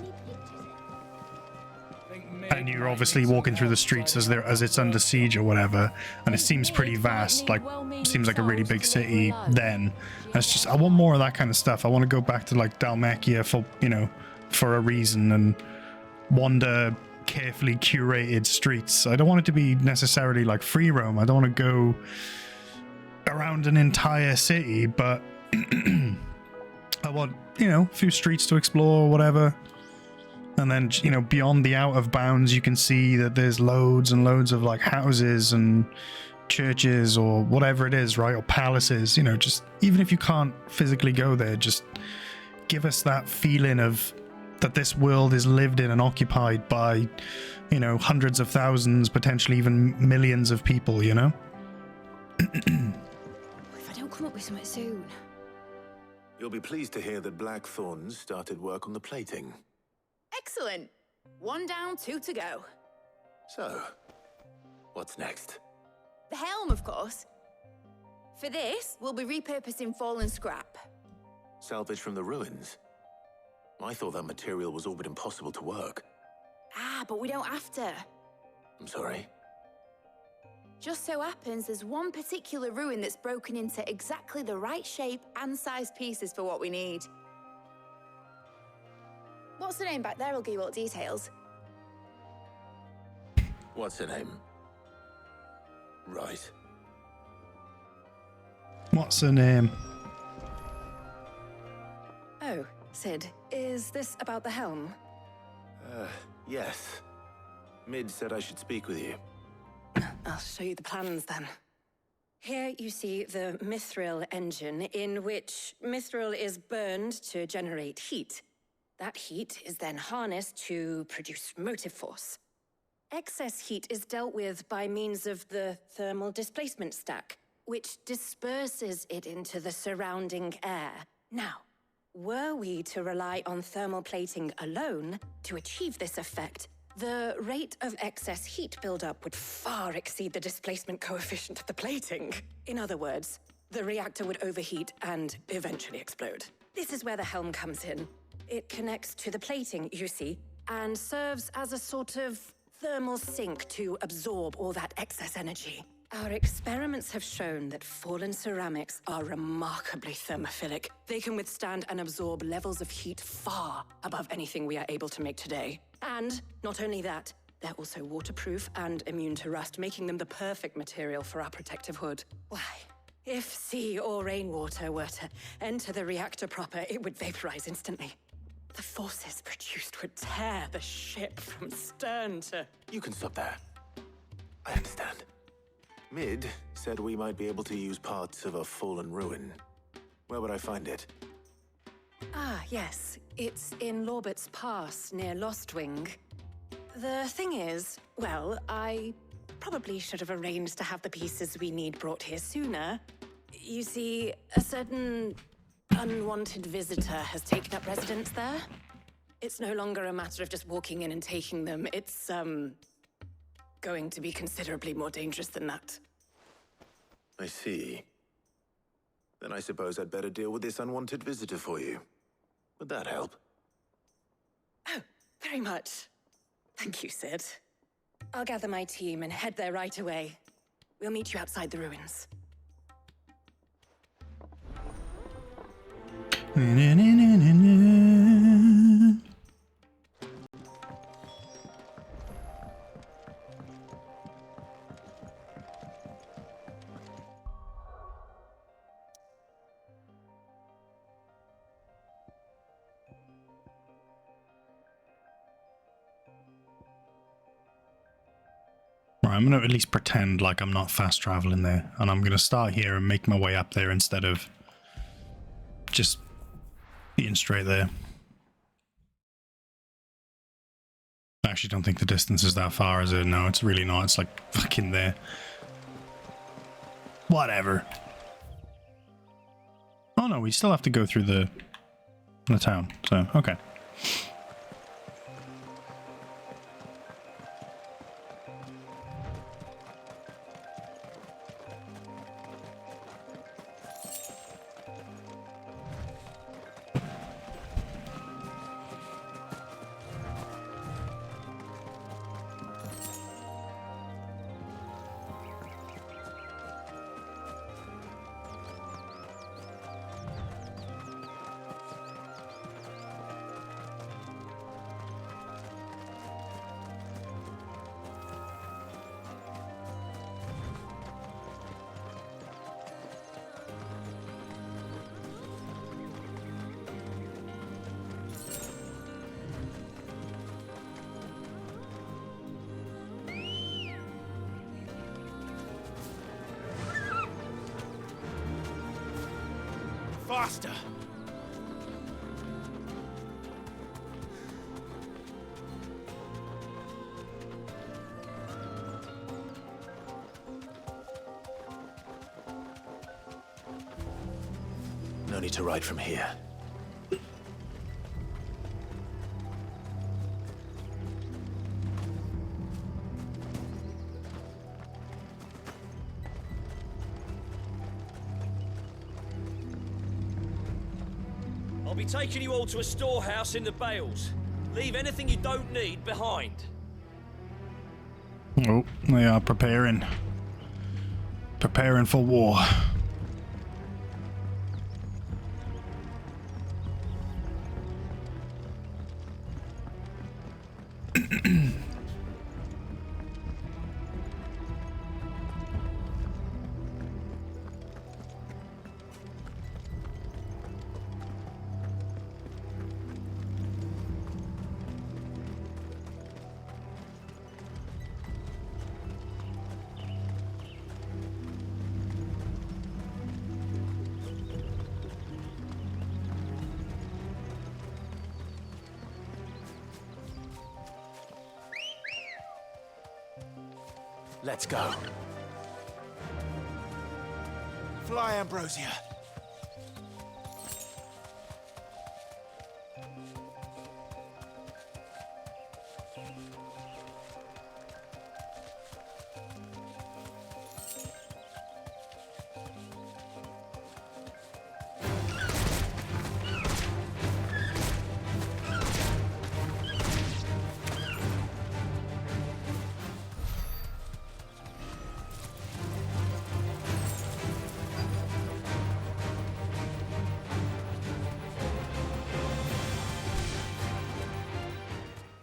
and you're obviously walking through the streets as it's under siege or whatever, and it seems pretty vast, like seems like a really big city then. And it's just, I want more of that kind of stuff. I want to go back to like Dhalmekia for, you know, for a reason, and wander carefully curated streets. I don't want it to be necessarily like free roam. I don't want to go around an entire city, but I want, you know, a few streets to explore or whatever. And then, you know, beyond the out of bounds, you can see that there's loads and loads of like houses and churches or whatever it is, right? Or palaces, you know, just even if you can't physically go there, just give us that feeling of that this world is lived in and occupied by, you know, hundreds of thousands, potentially even millions of people, you know? If I don't come up with something soon. You'll be pleased to hear that Blackthorn's started work on the plating. Excellent. 1 down, 2 to go. So, what's next? The helm, of course. For this, we'll be repurposing fallen scrap. Salvage from the ruins? I thought that material was all but impossible to work. Ah, but we don't have to. I'm sorry. Just so happens there's one particular ruin that's broken into exactly the right shape and size pieces for what we need. What's the name back there? I'll give you all the details. What's her name? Right. What's her name? Oh, Sid, is this about the helm? Yes. Mid said I should speak with you. I'll show you the plans then. Here you see the mithril engine, in which mithril is burned to generate heat. That heat is then harnessed to produce motive force. Excess heat is dealt with by means of the thermal displacement stack, which disperses it into the surrounding air. Now, were we to rely on thermal plating alone to achieve this effect, the rate of excess heat buildup would far exceed the displacement coefficient of the plating. In other words, the reactor would overheat and eventually explode. This is where the helm comes in. It connects to the plating, you see, and serves as a sort of thermal sink to absorb all that excess energy. Our experiments have shown that fallen ceramics are remarkably thermophilic. They can withstand and absorb levels of heat far above anything we are able to make today. And not only that, they're also waterproof and immune to rust, making them the perfect material for our protective hood. Why, if sea or rainwater were to enter the reactor proper, it would vaporize instantly. The forces produced would tear the ship from stern to... You can stop there. I understand. Mid said we might be able to use parts of a fallen ruin. Where would I find it? Ah, yes. It's in Lorbert's Pass, near Lostwing. The thing is, well, I probably should have arranged to have the pieces we need brought here sooner. You see, a certain unwanted visitor has taken up residence there. It's no longer a matter of just walking in and taking them. It's, going to be considerably more dangerous than that. I see. Then I suppose I'd better deal with this unwanted visitor for you. Would that help? Oh, very much. Thank you, Sid. I'll gather my team and head there right away. We'll meet you outside the ruins. Right, I'm going to at least pretend like I'm not fast traveling there, and I'm going to start here and make my way up there instead of just being straight there. I actually don't think the distance is that far, is it? No, it's really not. It's like fucking there. Whatever. Oh no, we still have to go through the town, so okay. Faster! No need to ride from here. I'll be taking you all to a storehouse in the Bales. Leave anything you don't need behind. Oh, they are preparing. Preparing for war. Let's go. Fly, Ambrosia.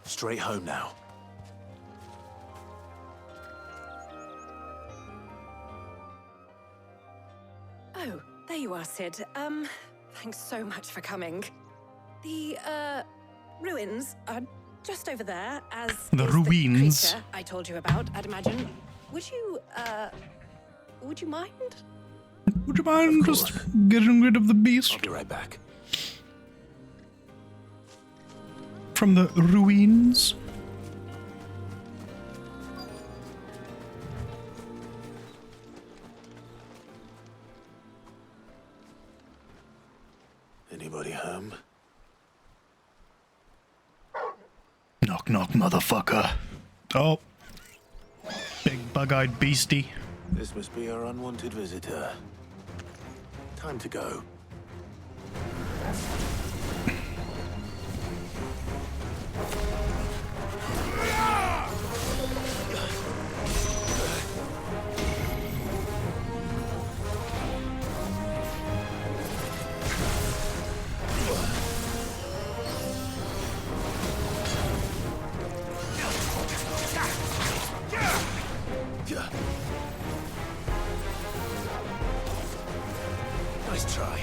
Straight home now. Oh, there you are, Sid. Thanks so much for coming. The, ruins are just over there, as the is ruins. the creature I told you about, I'd imagine. Would you mind? Would you mind just getting rid of the beast? I'll be right back. From the ruins. Anybody home? Knock, knock, motherfucker. Oh. Big bug-eyed beastie. This must be our unwanted visitor. Time to go. Nice try.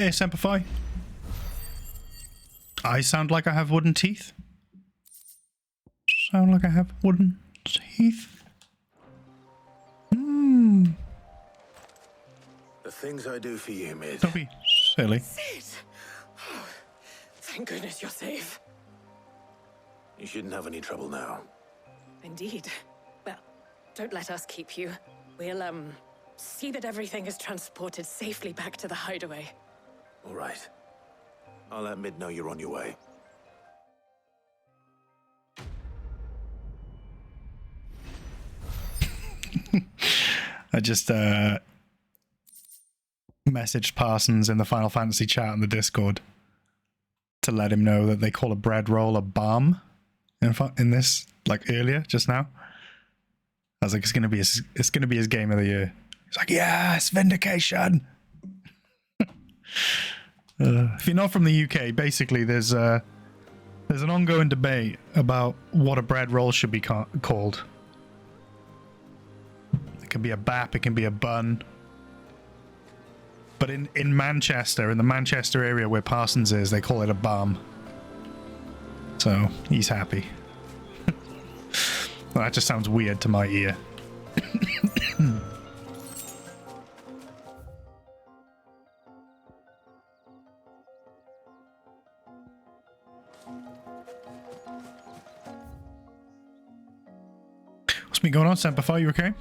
Hey, Semperfi. I sound like I have wooden teeth. Sound like I have wooden teeth. Hmm. The things I do for you, Mid. Don't be silly. Sid! Oh, thank goodness you're safe. You shouldn't have any trouble now. Indeed. Well, don't let us keep you. We'll, see that everything is transported safely back to the hideaway. All right. I'll let Mid know you're on your way. I just messaged Parsons in the Final Fantasy chat on the Discord to let him know that they call a bread roll a bomb in this, like earlier, just now. I was like, it's gonna be his game of the year. He's like, yes, vindication. If you're not from the UK, basically there's an ongoing debate about what a bread roll should be called. It can be a bap, it can be a bun. But in Manchester, in the Manchester area where Parsons is, they call it a bum. So he's happy. Well, that just sounds weird to my ear. What's been going on, Semperfi? You okay?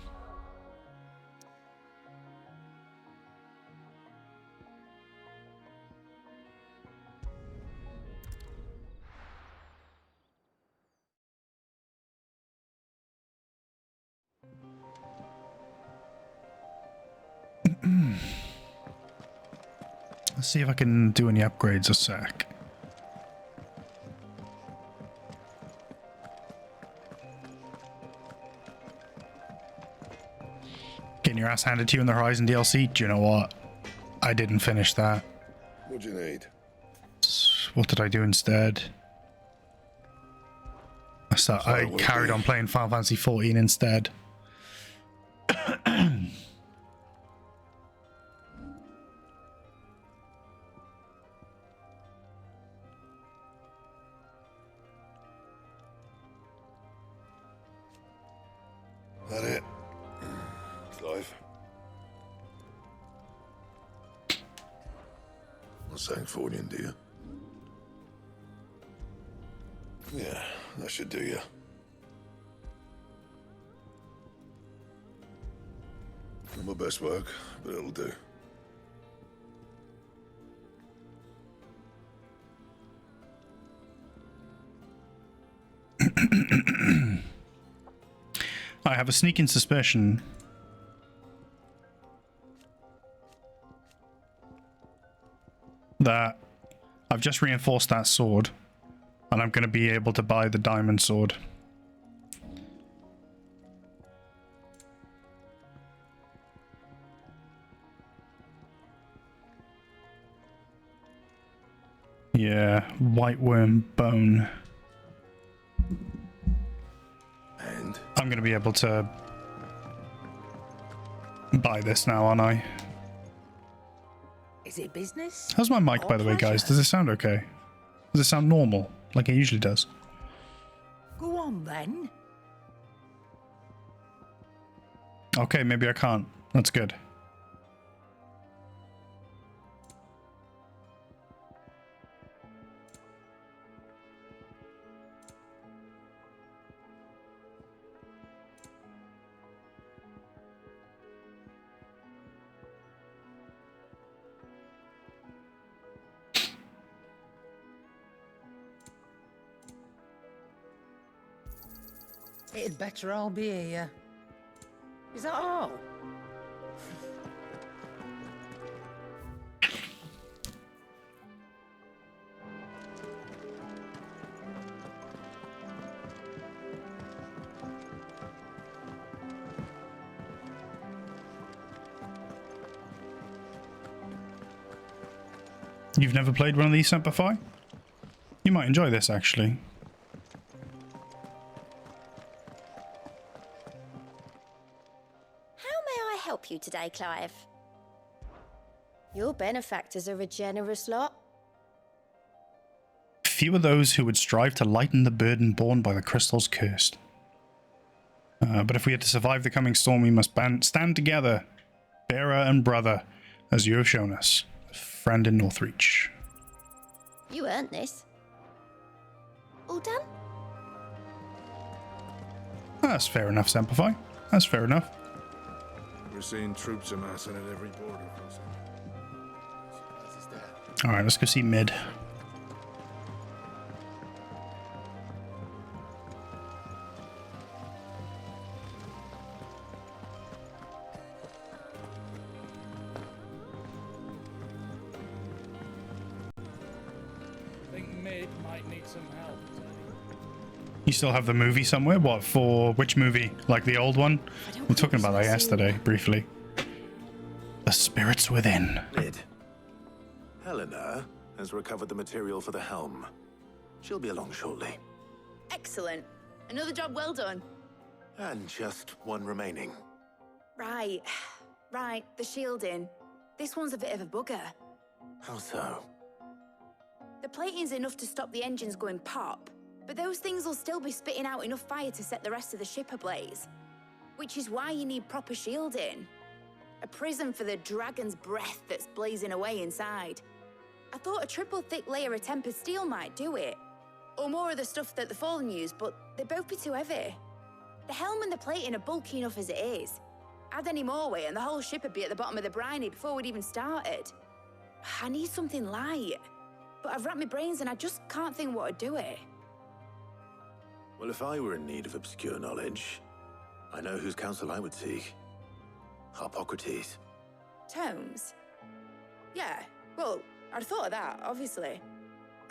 Let's see if I can do any upgrades a sec. Getting your ass handed to you in the Horizon DLC? Do you know what? I didn't finish that. What do you need? What did I do instead? I carried on playing Final Fantasy XIV instead. That it? Clive? Not Sancfordian, do you? Yeah, that should do you. Not my best work, but it'll do. I have a sneaking suspicion that I've just reinforced that sword and I'm going to be able to buy the diamond sword. Yeah, white worm bone. And I'm going to be able to buy this now, aren't I? Is it business? How's my mic, by the way, guys? Does it sound okay? Does it sound normal, like it usually does? Go on, then. Okay, maybe I can't. That's good. It'd better all be here. Is that all? You've never played one of these, Semperfi? You might enjoy this, actually. How may I help you today, Clive? Your benefactors are a generous lot. Few are those who would strive to lighten the burden borne by the crystals cursed. But if we are to survive the coming storm, we must stand together, bearer and brother, as you have shown us. Friend in Northreach. You earned this. All done? That's fair enough, Semplify. That's fair enough. We're seeing troops amassing at every border crossing. Alright, let's go see mid. I think mid might need some help. You still have the movie somewhere? What, for which movie? Like the old one? We were talking about that yesterday, briefly. The Spirits Within. Mid. Helena has recovered the material for the helm. She'll be along shortly. Excellent. Another job well done. And just one remaining. Right. Right, the shielding. This one's a bit of a bugger. How so? The plating's enough to stop the engines going pop, but those things will still be spitting out enough fire to set the rest of the ship ablaze. Which is why you need proper shielding. A prison for the dragon's breath that's blazing away inside. I thought a triple thick layer of tempered steel might do it. Or more of the stuff that the Fallen use, but they'd both be too heavy. The helm and the plating are bulky enough as it is. Add any more weight and the whole ship would be at the bottom of the briny before we'd even started. I need something light. But I've racked my brains and I just can't think what would do it. Well, if I were in need of obscure knowledge, I know whose counsel I would seek. Harpocrates. Tomes? Yeah, well, I'd thought of that, obviously.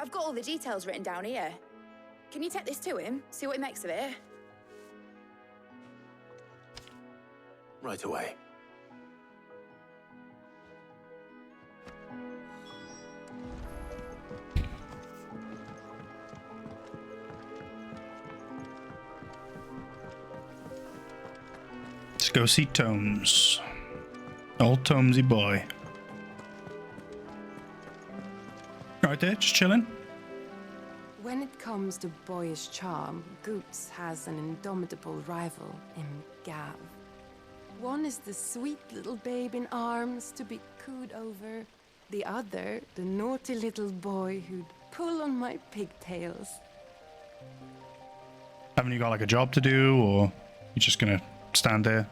I've got all the details written down here. Can you take this to him, see what he makes of it? Right away. Let's go see Tomes. Old Tomesy boy. Right there, just chilling. When it comes to boyish charm, Goops has an indomitable rival in Gav. One is the sweet little babe in arms to be cooed over. The other, the naughty little boy who'd pull on my pigtails. Haven't you got like a job to do, or you're just gonna stand there?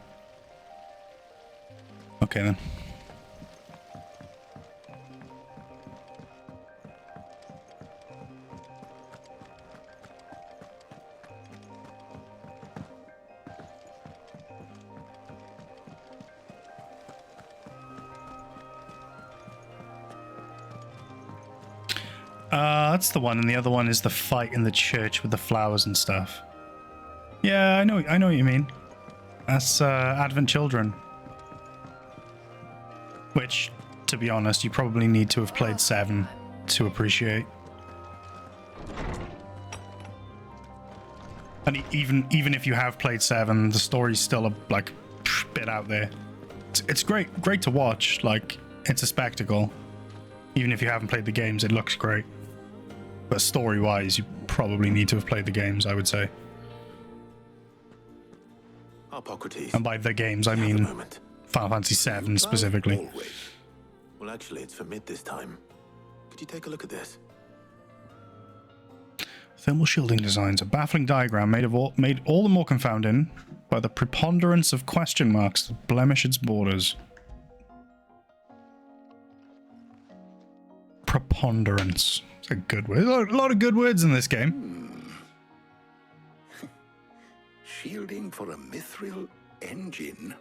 Okay then. That's the one, and the other one is the fight in the church with the flowers and stuff. Yeah, I know what you mean. That's Advent Children. Which, to be honest, you probably need to have played 7 to appreciate. And even if you have played 7, the story's still a like bit out there. It's great to watch. Like, it's a spectacle. Even if you haven't played the games, it looks great. But story-wise, you probably need to have played the games, I would say. Harpocrates. And by the games, I mean Final Fantasy VII specifically. Well, actually, it's for mid this time. Could you take a look at this? Thermal shielding designs, a baffling diagram made all the more confounding by the preponderance of question marks that blemish its borders. Preponderance. It's a good word. A lot of good words in this game. Shielding for a mithril engine.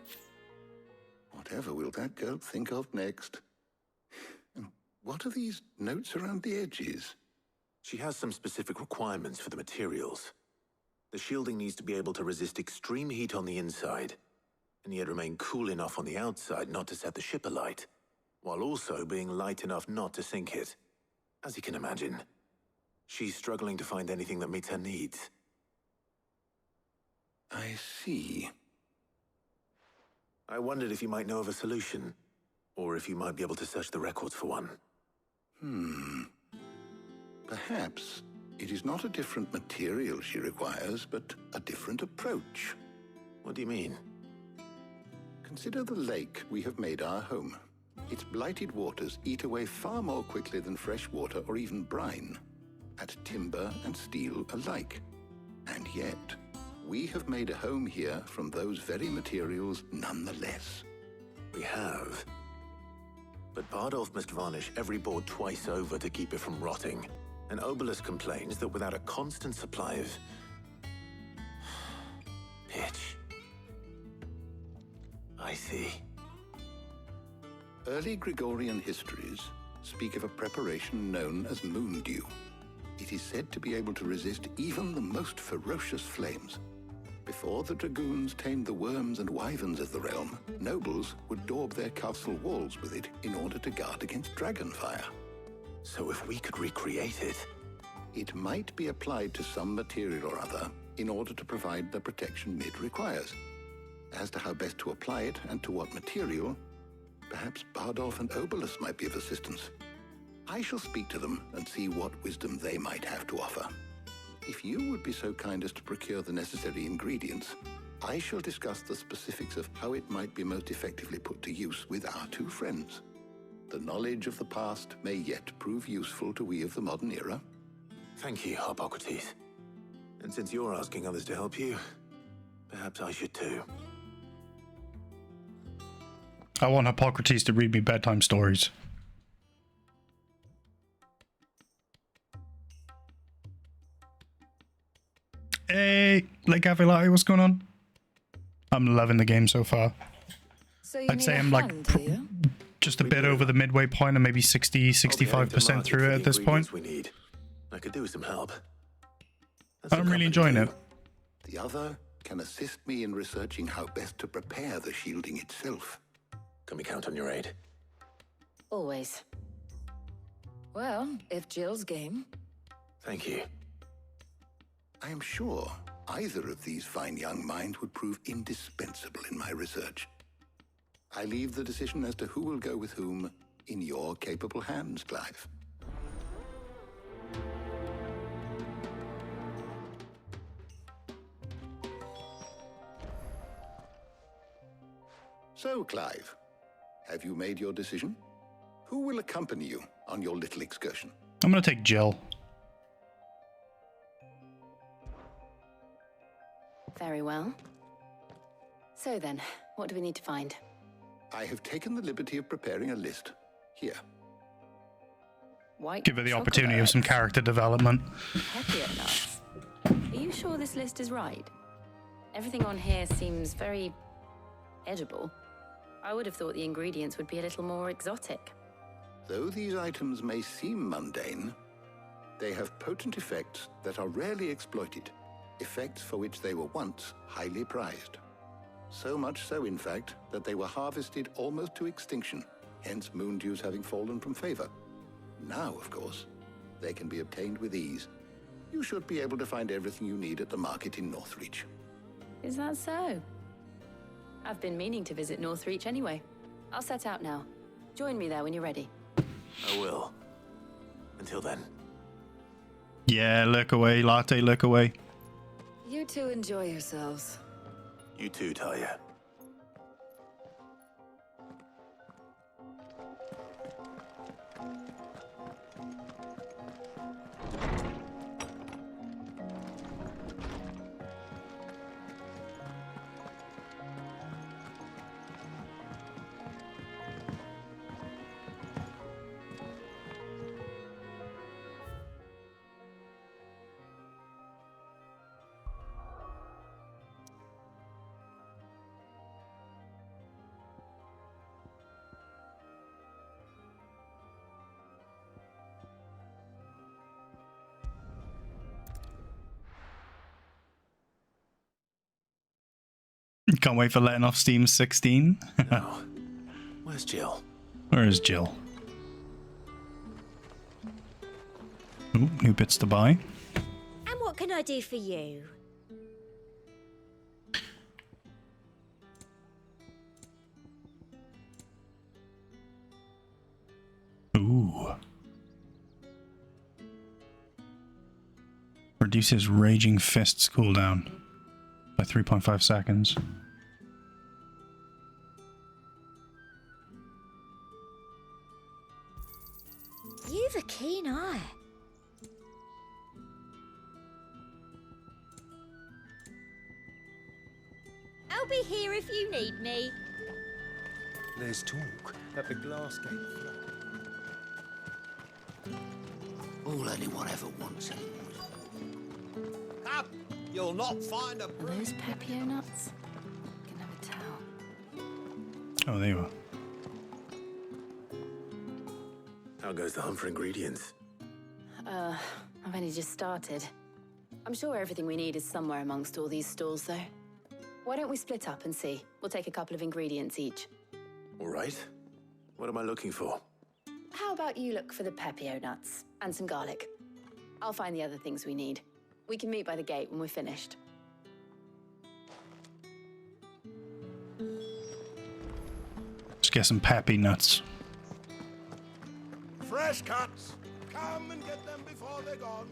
Whatever will that girl think of next? And what are these notes around the edges? She has some specific requirements for the materials. The shielding needs to be able to resist extreme heat on the inside, and yet remain cool enough on the outside not to set the ship alight, while also being light enough not to sink it. As you can imagine, she's struggling to find anything that meets her needs. I see. I wondered if you might know of a solution. Or if you might be able to search the records for one. Perhaps it is not a different material she requires, but a different approach. What do you mean? Consider the lake we have made our home. Its blighted waters eat away far more quickly than fresh water or even brine, at timber and steel alike. And yet, we have made a home here from those very materials nonetheless. We have. But Bardolph must varnish every board twice over to keep it from rotting. And Obelisk complains that without a constant supply of pitch. I see. Early Gregorian histories speak of a preparation known as moon dew. It is said to be able to resist even the most ferocious flames. Before the dragoons tamed the worms and wyverns of the realm, nobles would daub their castle walls with it in order to guard against dragonfire. So if we could recreate it... It might be applied to some material or other in order to provide the protection Mid requires. As to how best to apply it and to what material, perhaps Bardolph and Obelisk might be of assistance. I shall speak to them and see what wisdom they might have to offer. If you would be so kind as to procure the necessary ingredients, I shall discuss the specifics of how it might be most effectively put to use with our two friends. The knowledge of the past may yet prove useful to we of the modern era. Thank you, Hippocrates. And since you're asking others to help you, perhaps I should too. I want Hippocrates to read me bedtime stories. Hey, Lake Avilati, what's going on? I'm loving the game so far. So I'd say I'm like just a bit over the midway point and maybe 60-65% through it at this point. We need. I could do with some help. I'm really enjoying it. The other can assist me in researching how best to prepare the shielding itself. Can we count on your aid? Always. Well, if Jill's game. Thank you. I am sure either of these fine young minds would prove indispensable in my research. I leave the decision as to who will go with whom in your capable hands, Clive. So, Clive, have you made your decision? Who will accompany you on your little excursion? I'm going to take Jill. Very well. So then, what do we need to find? I have taken the liberty of preparing a list. Here. White Give her the opportunity of some character development. Peppier nuts. Are you sure this list is right? Everything on here seems very edible. I would have thought the ingredients would be a little more exotic. Though these items may seem mundane, they have potent effects that are rarely exploited, effects for which they were once highly prized. So much so, in fact, that they were harvested almost to extinction, hence moon dews having fallen from favor. Now, of course, they can be obtained with ease. You should be able to find everything you need at the market in Northreach. Is that so? I've been meaning to visit Northreach anyway. I'll set out now. Join me there when you're ready. I will. Until then. Yeah, look away, latte, look away. You two enjoy yourselves. You too, Talia. Can't wait for letting off Steam 16. No. Where's Jill? Where is Jill? Ooh, new bits to buy. And what can I do for you? Reduces Raging Fist's cooldown by 3.5 seconds. You've a keen eye. I'll be here if you need me. There's talk that the glass gate flood. All anyone ever wants anymore. Up! You'll not find a... Are those Pepio nuts? Can never tell. Oh, there you are. How goes the hunt for ingredients? I've only just started. I'm sure everything we need is somewhere amongst all these stalls, though. Why don't we split up and see? We'll take a couple of ingredients each. All right. What am I looking for? How about you look for the Pepio nuts and some garlic? I'll find the other things we need. We can meet by the gate when we're finished. Let's get some peppy nuts. Fresh cuts! Come and get them before they're gone.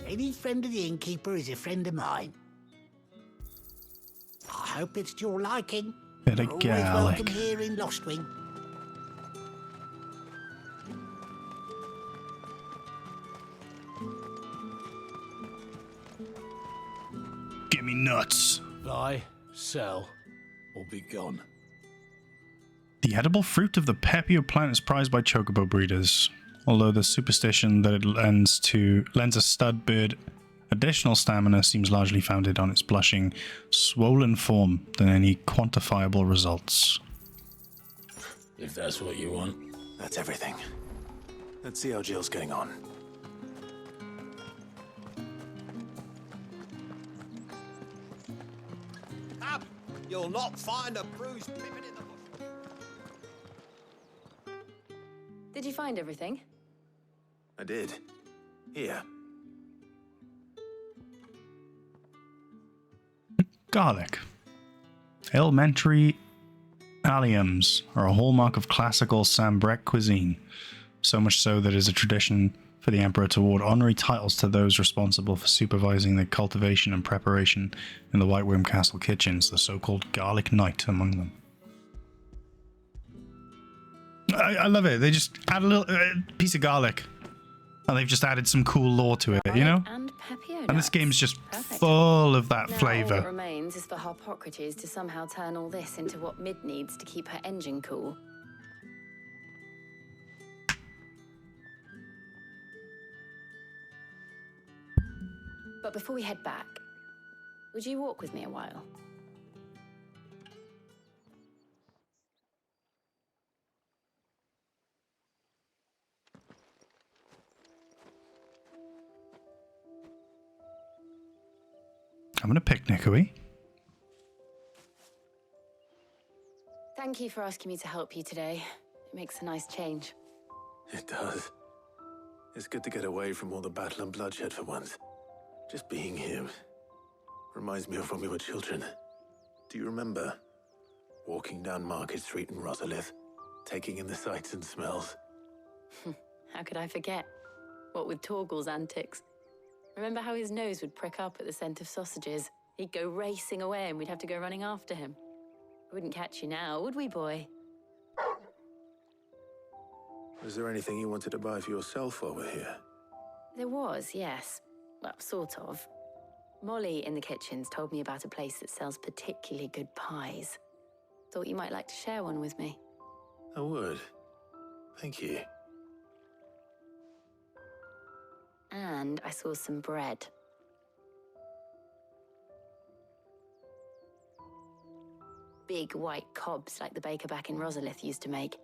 Any friend of the innkeeper is a friend of mine. I hope it's to your liking. Bit You're of always welcome garlic. here in Lostwing. Give me nuts. Buy, sell, or be gone. The edible fruit of the Pepio plant is prized by chocobo breeders, although the superstition that it lends a stud bird additional stamina seems largely founded on its blushing, swollen form than any quantifiable results. If that's what you want. That's everything. Let's see how Jill's getting on. Up! You'll not find a bruised pippin in the bush. Did you find everything? I did. Here. Garlic. Elementary alliums are a hallmark of classical Sambrec cuisine, so much so that it is a tradition for the Emperor to award honorary titles to those responsible for supervising the cultivation and preparation in the White Worm Castle kitchens, the so-called Garlic Knight among them. I love it. They just add a little piece of garlic, and they've just added some cool lore to it, you know? And Pepio And this nuts. game's just Perfect. full of that Now, all flavour. that remains is for Harpocrates to somehow turn all this into what Mid needs to keep her engine cool. But before we head back, would you walk with me a while? I'm gonna picnic, are we? Thank you for asking me to help you today. It makes a nice change. It does. It's good to get away from all the battle and bloodshed for once. Just being here reminds me of when we were children. Do you remember walking down Market Street in Rosalith, taking in the sights and smells? How could I forget? What with Torgal's antics. Remember how his nose would prick up at the scent of sausages? He'd go racing away and we'd have to go running after him. We wouldn't catch you now, would we, boy? Was there anything you wanted to buy for yourself while we're here? There was, yes. Well, sort of. Molly in the kitchens told me about a place that sells particularly good pies. Thought you might like to share one with me. I would. Thank you. And I saw some bread. Big white cobs like the baker back in Rosalith used to make.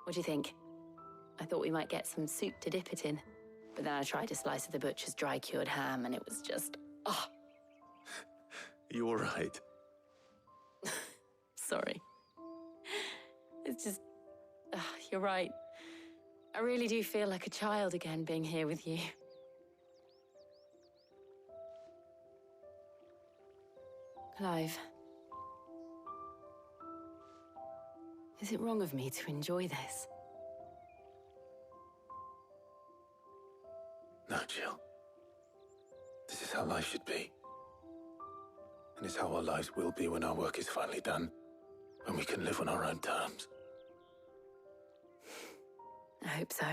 What do you think? I thought we might get some soup to dip it in. But then I tried a slice of the butcher's dry-cured ham and it was just... oh, You all right? sorry. It's just... you're right. I really do feel like a child again being here with you. Clive. Is it wrong of me to enjoy this? No, Jill. This is how life should be. And it's how our lives will be when our work is finally done. When we can live on our own terms. I hope so.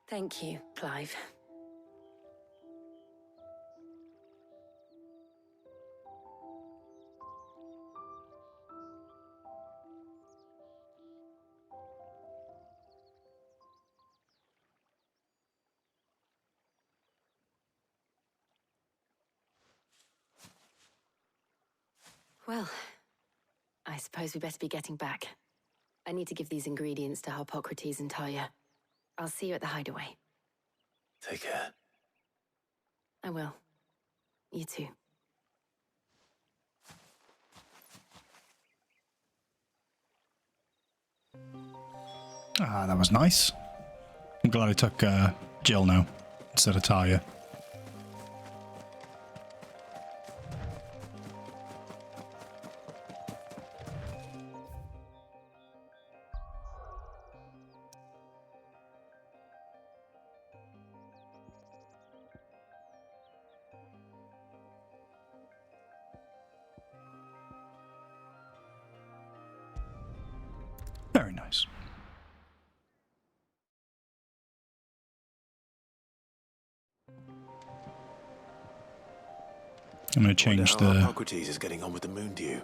Thank you, Clive. Well, I suppose we better be getting back. I need to give these ingredients to Harpocrates and Talia. I'll see you at the hideaway. Take care. I will. You too. Ah, that was nice. I'm glad I took Jill now instead of Talia. Very nice. I'm going to change the Harpocrates is getting on with the moon dew.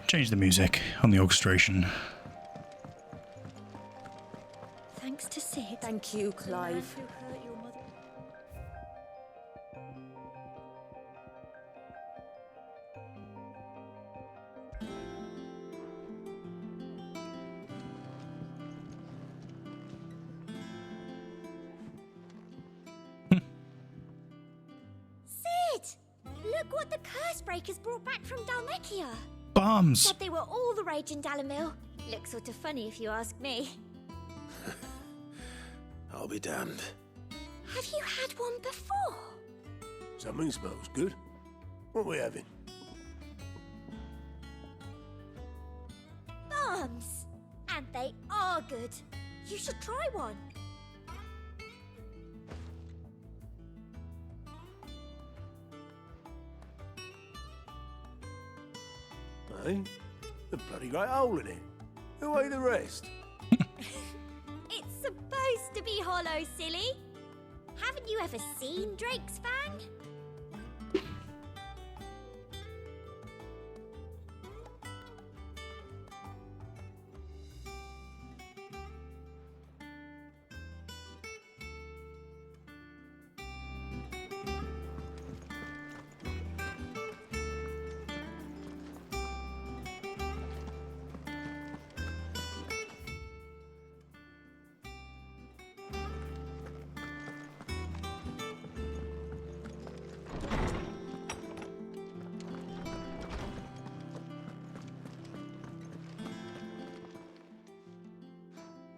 Change the music on the orchestration. Thanks to Sid. Thank you, Clive. Sid! Look what the curse breakers brought back from Dalmekia. Bombs! Said they were all the rage in Dalamil. Looks sort of funny if you ask me. I'll be damned. Have you had one before? Something smells good. What are we having? Bombs! And they are good. You should try one. Hey? A bloody great hole in it. Who ate the rest? It's supposed to be hollow, silly. Haven't you ever seen Drake's Fang?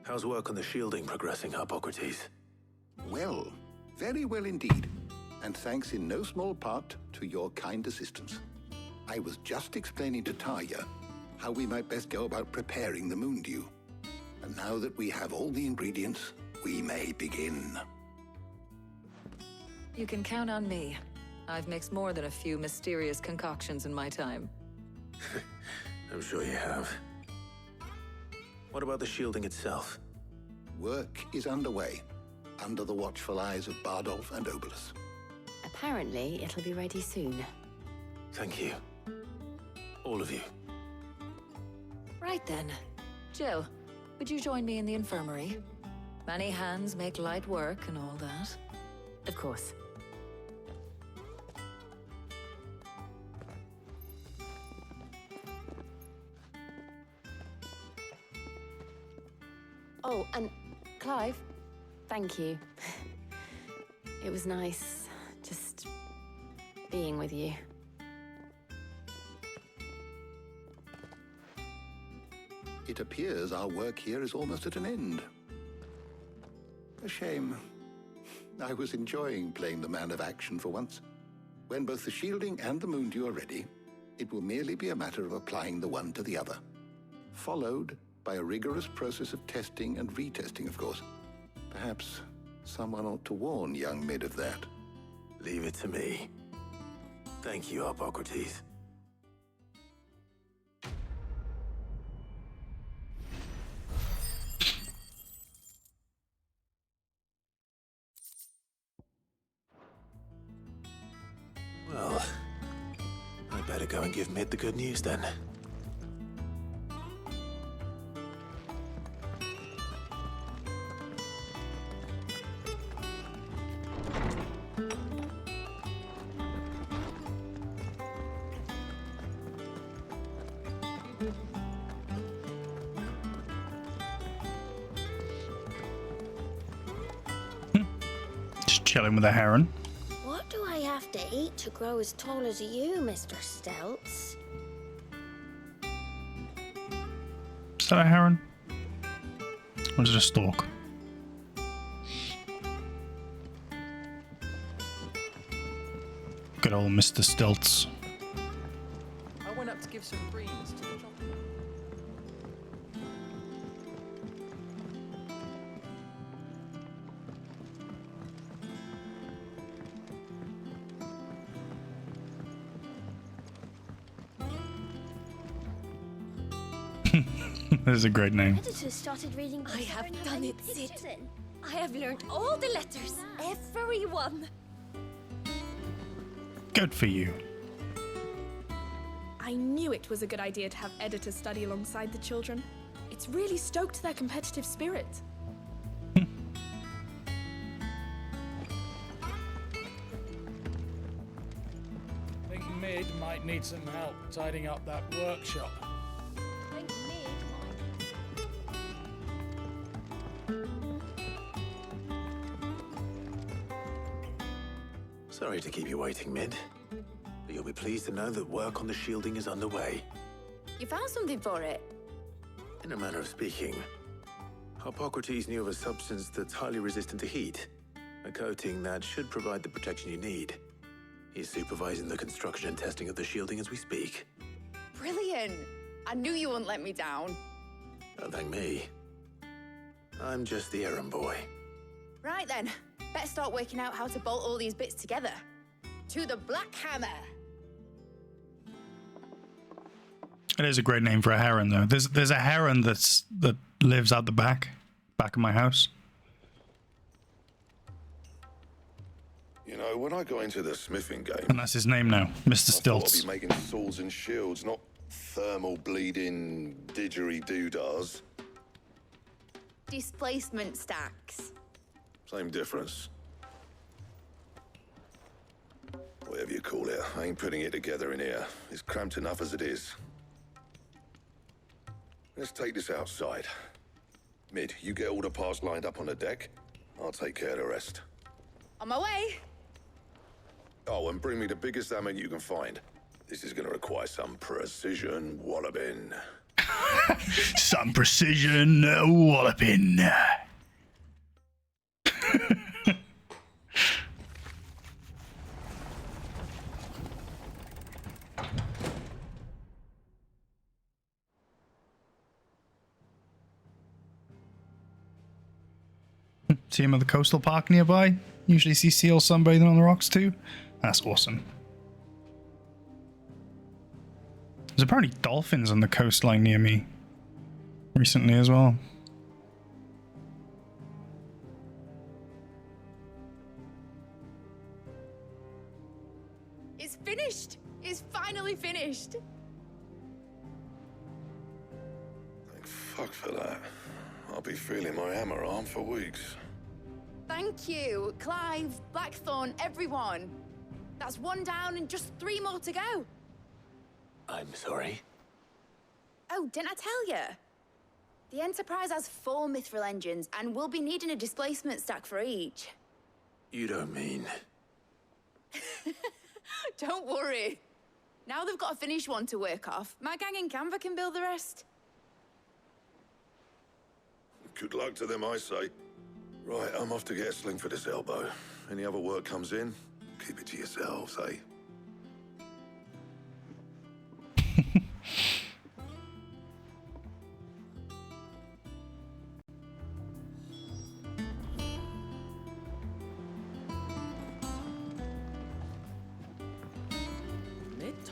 How's work on the shielding progressing, Harpocrates? Well, very well indeed. And thanks in no small part to your kind assistance. I was just explaining to Talia how we might best go about preparing the moon dew. And now that we have all the ingredients, we may begin. You can count on me. I've mixed more than a few mysterious concoctions in my time. I'm sure you have. What about the shielding itself? Work is underway, under the watchful eyes of Bardolph and Obolus. Apparently, it'll be ready soon. Thank you. All of you. Right then. Jill, would you join me in the infirmary? Many hands make light work and all that. Of course. Oh, and Clive, thank you. It was nice just being with you. It appears our work here is almost at an end. A shame. I was enjoying playing the man of action for once. When both the shielding and the moon dew are ready, it will merely be a matter of applying the one to the other. Followed by a rigorous process of testing and retesting, of course. Perhaps Someone ought to warn young Mid of that. Leave it to me. Thank you, Hippocrates. Well, I better go and give Mid the good news then. Just chilling with a heron. What do I have to eat to grow as tall as you, Mr. Stelts? Is that a heron? Or is it a stork? Good old Mr. Stilts. I went up to give some greens to the job. That is a great name. Editor started reading. I have done it, Sid. I have learned all the letters. Every one. Good for you. I knew it was a good idea to have editors study alongside the children. It's really stoked their competitive spirit. I think Mid might need some help tidying up that workshop. Sorry to keep you waiting, Mid. But you'll be pleased to know that work on the shielding is underway. You found something for it? In a manner of speaking, Hippocrates knew of a substance that's highly resistant to heat. A coating that should provide the protection you need. He's supervising the construction and testing of the shielding as we speak. Brilliant! I knew you wouldn't let me down. Don't thank me. I'm just the errand boy. Right then, better start working out how to bolt all these bits together. To the Black Hammer! It is a great name for a heron, though. There's a heron that lives out the back of my house. You know, when I got into the smithing game, And that's his name now, Mr. I thought I'd Stilts. be making swords and shields, not thermal bleeding didgeridoo-dahs. Displacement stacks. Same difference. Whatever you call it, I ain't putting it together in here. It's cramped enough as it is. Let's take this outside. Mid, you get all the parts lined up on the deck. I'll take care of the rest. On my way! Oh, and bring me the biggest hammer you can find. This is gonna require some precision walloping. Some precision walloping. See him at the coastal park nearby. Usually see seals sunbathing on the rocks too. That's awesome. There's apparently dolphins on the coastline near me recently as well. It's finished! It's finally finished! Thank fuck for that. I'll be feeling my hammer arm for weeks. Thank you, Clive, Blackthorn, everyone. That's one down and just 3 more to go. I'm sorry. Oh, didn't I tell you? The Enterprise has 4 mithril engines, and we'll be needing a displacement stack for each. You don't mean... Don't worry. Now they've got a finished one to work off. My gang in Canva can build the rest. Good luck to them, I say. Right, I'm off to get a sling for this elbow. Any other work comes in, keep it to yourselves, eh?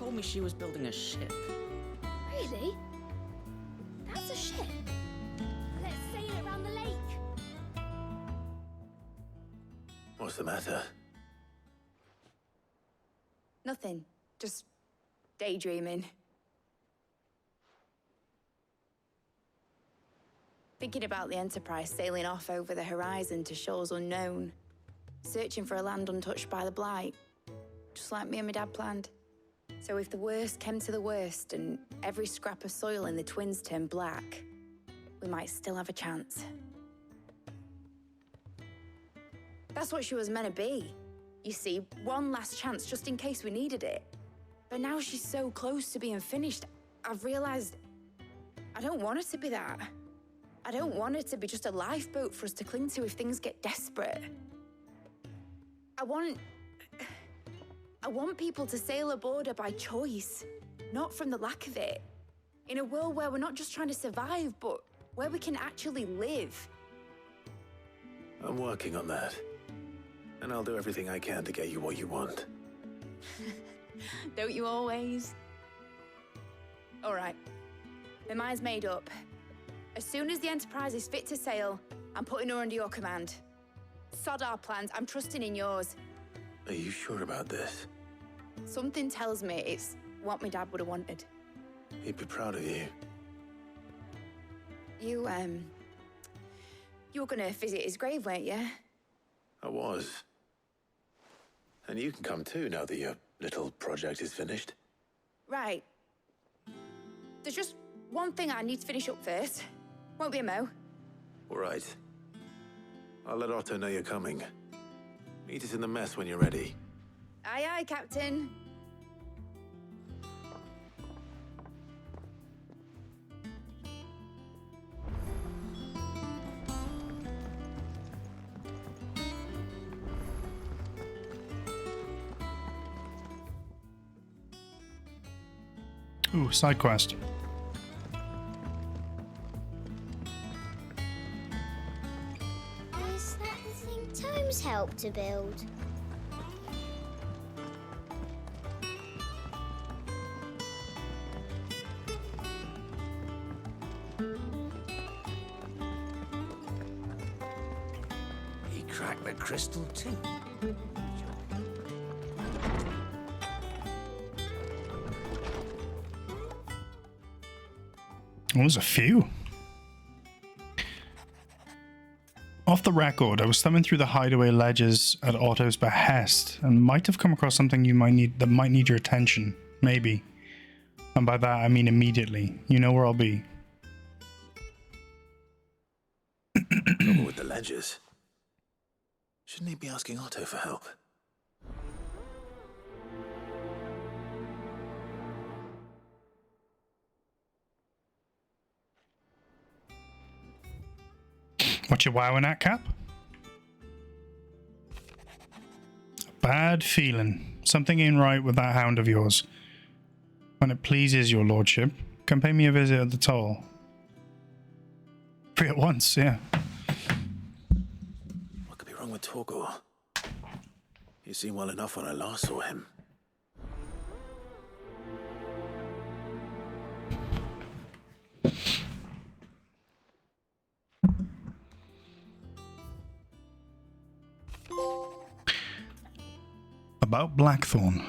told me she was building a ship. Really? That's a ship. Let's sail it around the lake. What's the matter? Nothing. Just daydreaming. Thinking about the Enterprise sailing off over the horizon to shores unknown, searching for a land untouched by the Blight, just like me and my dad planned. So if the worst came to the worst and every scrap of soil in the Twins turned black, we might still have a chance. That's what she was meant to be. You see, one last chance just in case we needed it. But now she's so close to being finished, I've realized I don't want her to be that. I don't want it to be just a lifeboat for us to cling to if things get desperate. I want people to sail aboard her by choice, not from the lack of it. In a world where we're not just trying to survive, but where we can actually live. I'm working on that. And I'll do everything I can to get you what you want. Don't you always? All right. My mind's made up. As soon as the Enterprise is fit to sail, I'm putting her under your command. Sod our plans, I'm trusting in yours. Are you sure about this? Something tells me it's what my dad would have wanted. He'd be proud of you. You were gonna visit his grave, weren't you? I was. And you can come too now that your little project is finished. Right. There's just one thing I need to finish up first. Won't be a mo. All right. I'll let Otto know you're coming. Meet us in the mess when you're ready. Aye, aye, Captain. Ooh, side quest. Is that the thing Tomes helped to build? He cracked the crystal too. Well, there's a few. Off the record, I was thumbing through the hideaway ledges at Otto's behest and might have come across something you might need your attention. Maybe. And by that I mean immediately. You know where I'll be. Trouble with the ledges. Shouldn't he be asking Otto for help? What you wowing at, Cap? Bad feeling. Something ain't right with that hound of yours. When it pleases your lordship, come pay me a visit at the toll. Free at once, yeah. What could be wrong with Torgor? He seemed well enough when I last saw him. About Blackthorn.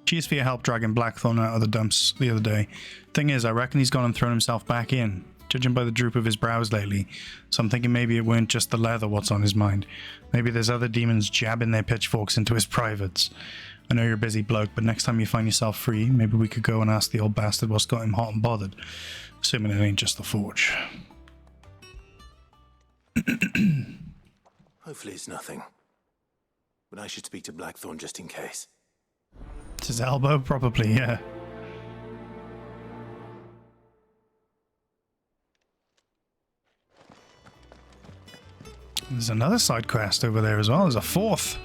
Cheers for your help dragging Blackthorn out of the dumps the other day. Thing is, I reckon he's gone and thrown himself back in, judging by the droop of his brows lately. So I'm thinking maybe it weren't just the leather what's on his mind. Maybe there's other demons jabbing their pitchforks into his privates. I know you're a busy bloke, but next time you find yourself free, maybe we could go and ask the old bastard what's got him hot and bothered. Assuming it ain't just the forge. Hopefully it's nothing. But I should speak to Blackthorn just in case. It's his elbow? Probably, yeah. There's another side quest over there as well. There's a fourth.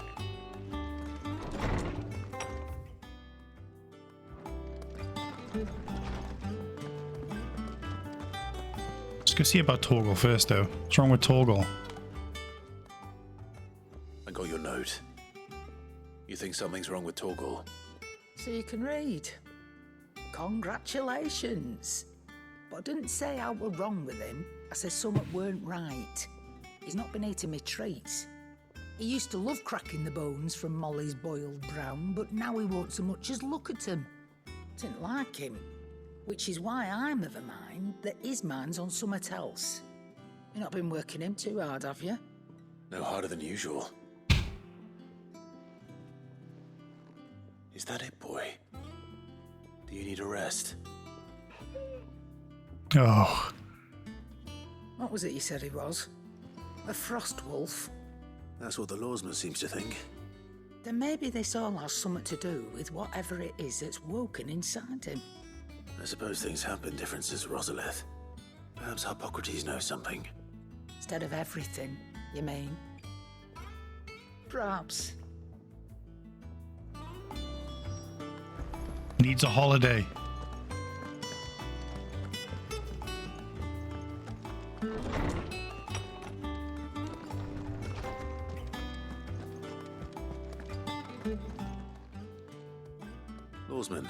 Let's go see about Torgal first, though. What's wrong with Torgal? I got your note. You think something's wrong with Torgal? So you can read. Congratulations. But I didn't say I were wrong with him. I said something weren't right. He's not been eating me treats. He used to love cracking the bones from Molly's boiled brown, but now he won't so much as look at 'em. Didn't like him. Which is why I'm of a mind that his mind's on something else. You've not been working him too hard, have you? No harder than usual. Is that it, boy? Do you need a rest? Oh. What was it you said he was? A frost wolf? That's what the lawsman seems to think. Then maybe this all has something to do with whatever it is that's woken inside him. I suppose things have been different since Rosalith. Perhaps Hippocrates knows something. Instead of everything, you mean? Perhaps. Needs a holiday. Lawsman,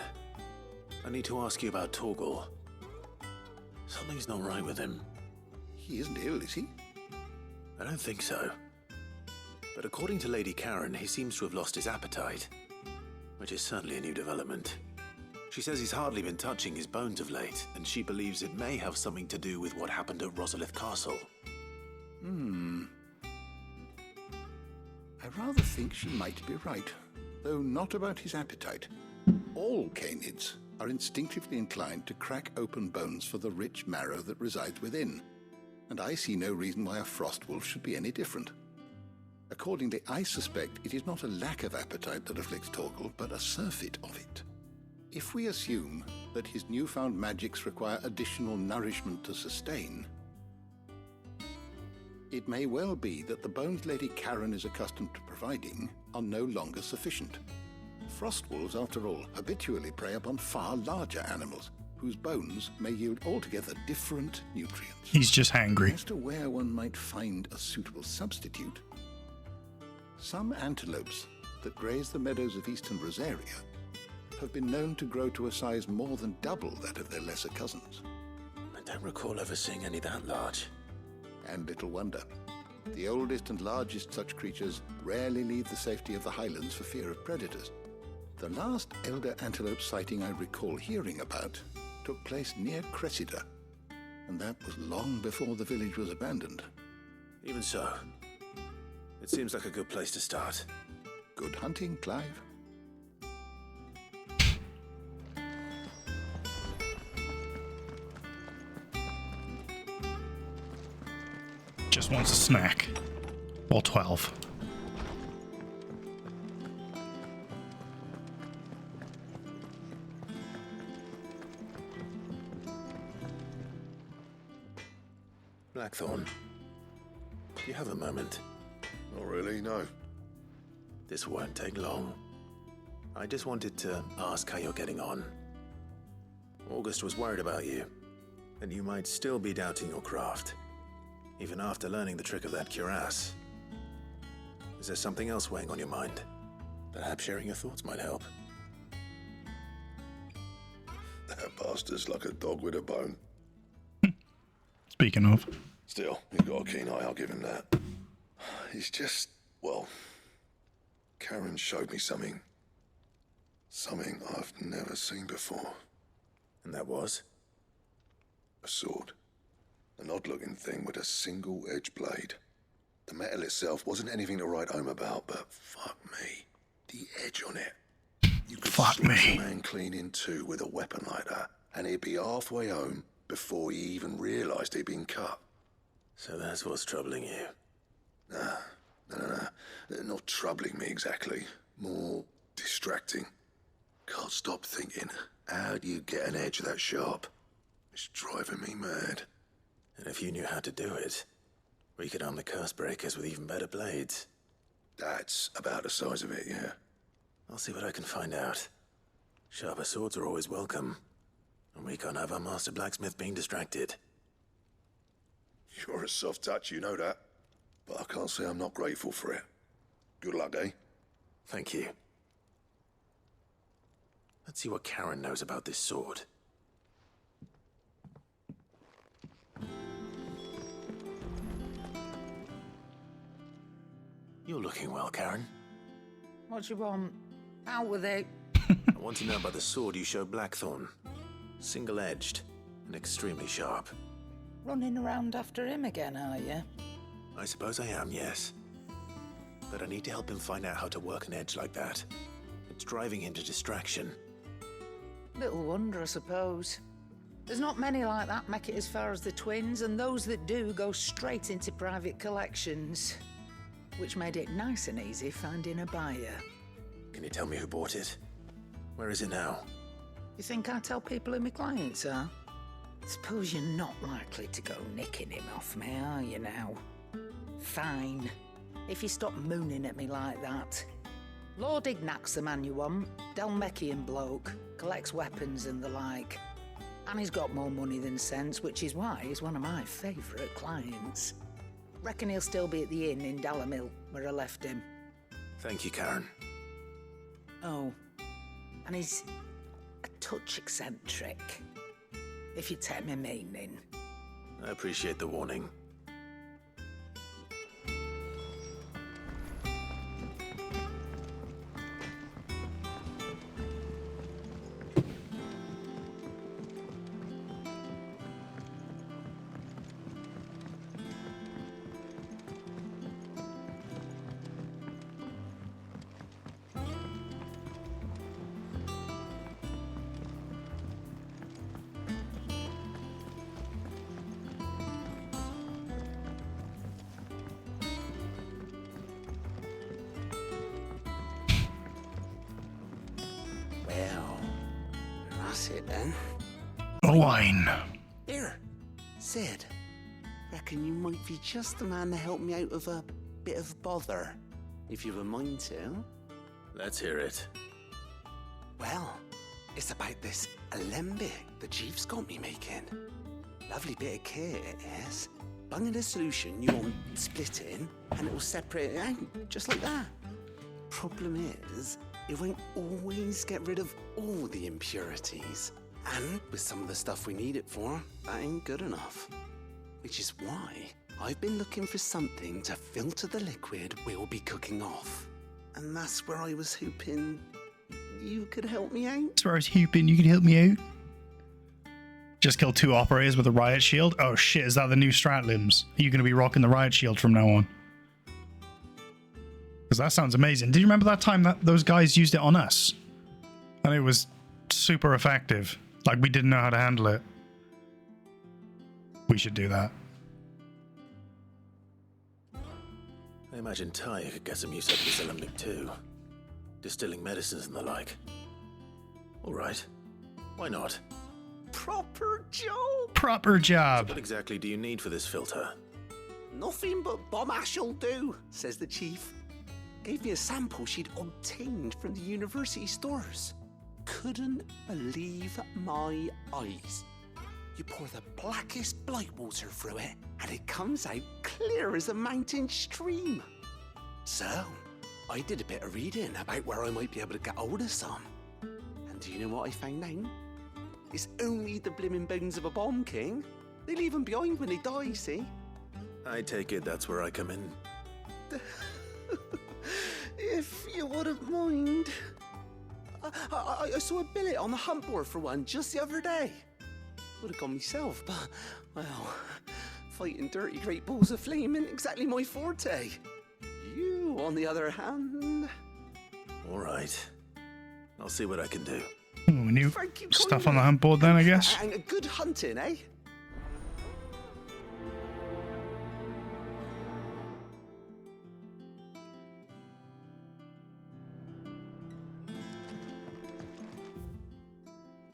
I need to ask you about Torgal. Something's not right with him. He isn't ill, is he? I don't think so. But according to Lady Karen, he seems to have lost his appetite, which is certainly a new development. She says he's hardly been touching his bones of late, and she believes it may have something to do with what happened at Rosalith Castle. I rather think she might be right, though not about his appetite. All canids are instinctively inclined to crack open bones for the rich marrow that resides within, and I see no reason why a frost wolf should be any different. Accordingly, I suspect it is not a lack of appetite that afflicts Torgal, but a surfeit of it. If we assume that his newfound magics require additional nourishment to sustain, it may well be that the bones Lady Karen is accustomed to providing are no longer sufficient. Frost wolves, after all, habitually prey upon far larger animals, whose bones may yield altogether different nutrients. He's just hangry. As to where one might find a suitable substitute, some antelopes that graze the meadows of eastern Rosaria have been known to grow to a size more than double that of their lesser cousins. I don't recall ever seeing any that large. And little wonder. The oldest and largest such creatures rarely leave the safety of the highlands for fear of predators. The last elder antelope sighting I recall hearing about took place near Cressida, and that was long before the village was abandoned. Even so, it seems like a good place to start. Good hunting, Clive. Just wants a snack. Or 12. Blackthorn, do you have a moment? Not really, no. This won't take long. I just wanted to ask how you're getting on. August was worried about you, and you might still be doubting your craft, even after learning the trick of that cuirass. Is there something else weighing on your mind? Perhaps sharing your thoughts might help. That bastard's like a dog with a bone. Speaking of. Still, he's got a keen eye, I'll give him that. He's just, well, Karen showed me something. Something I've never seen before. And that was? A sword. An odd-looking thing with a single-edged blade. The metal itself wasn't anything to write home about, but fuck me. The edge on it. You could slice a man clean in two with a weapon like that, and he'd be halfway home before he even realised he'd been cut. So that's what's troubling you? No. Not troubling me exactly. More distracting. Can't stop thinking, how do you get an edge that sharp? It's driving me mad. And if you knew how to do it, we could arm the curse breakers with even better blades. That's about the size of it, yeah. I'll see what I can find out. Sharper swords are always welcome. And we can't have our master blacksmith being distracted. You're a soft touch, you know that. But I can't say I'm not grateful for it. Good luck, eh? Thank you. Let's see what Karen knows about this sword. You're looking well, Karen. What do you want? Out with it. I want to know about the sword you showed Blackthorn. Single-edged and extremely sharp. Running around after him again, are you? I suppose I am, yes. But I need to help him find out how to work an edge like that. It's driving him to distraction. Little wonder, I suppose. There's not many like that make it as far as the twins, and those that do go straight into private collections. Which made it nice and easy finding a buyer. Can you tell me who bought it? Where is it now? You think I tell people who my clients are? Suppose you're not likely to go nicking him off me, are you now? Fine. If you stop mooning at me like that. Lord Ignac's the man you want. Dalmekian bloke. Collects weapons and the like. And he's got more money than sense, which is why he's one of my favourite clients. Reckon he'll still be at the inn in Dalamil, where I left him. Thank you, Karen. Oh, and he's a touch eccentric, if you take my meaning. I appreciate the warning. That's it then. Wine. Here, Sid. Reckon you might be just the man to help me out of a bit of bother, if you've a mind to. Let's hear it. Well, it's about this alembic the chief's got me making. Lovely bit of kit it is. Bung in a solution you want splitting, and it will separate it out, just like that. Problem is, it won't always get rid of all the impurities. And with some of the stuff we need it for, that ain't good enough. Which is why I've been looking for something to filter the liquid we'll be cooking off. And that's where I was hoping you could help me out. That's where I was hoping you could help me out. Just kill 2 operators with a riot shield? Oh shit, is that the new strat limbs? Are you going to be rocking the riot shield from now on? Because that sounds amazing. Do you remember that time that those guys used it on us? And it was super effective. Like, we didn't know how to handle it. We should do that. I imagine Ty could get some use out of this alembic too. Distilling medicines and the like. Alright. Why not? Proper job! Proper job! So what exactly do you need for this filter? Nothing but bomb ash'll do, says the chief. Gave me a sample she'd obtained from the university stores. Couldn't believe my eyes. You pour the blackest blight water through it, and it comes out clear as a mountain stream. So, I did a bit of reading about where I might be able to get hold of some. And do you know what I found out? It's only the blimmin' bones of a bomb king. They leave them behind when they die, see? I take it that's where I come in. If you wouldn't mind. I saw a billet on the hunt board for one just the other day. Would have gone myself, but, well, fighting dirty great balls of flame ain't exactly my forte. You, on the other hand... Alright. I'll see what I can do. Ooh, new stuff on the hunt board then, I guess. And a good hunting, eh?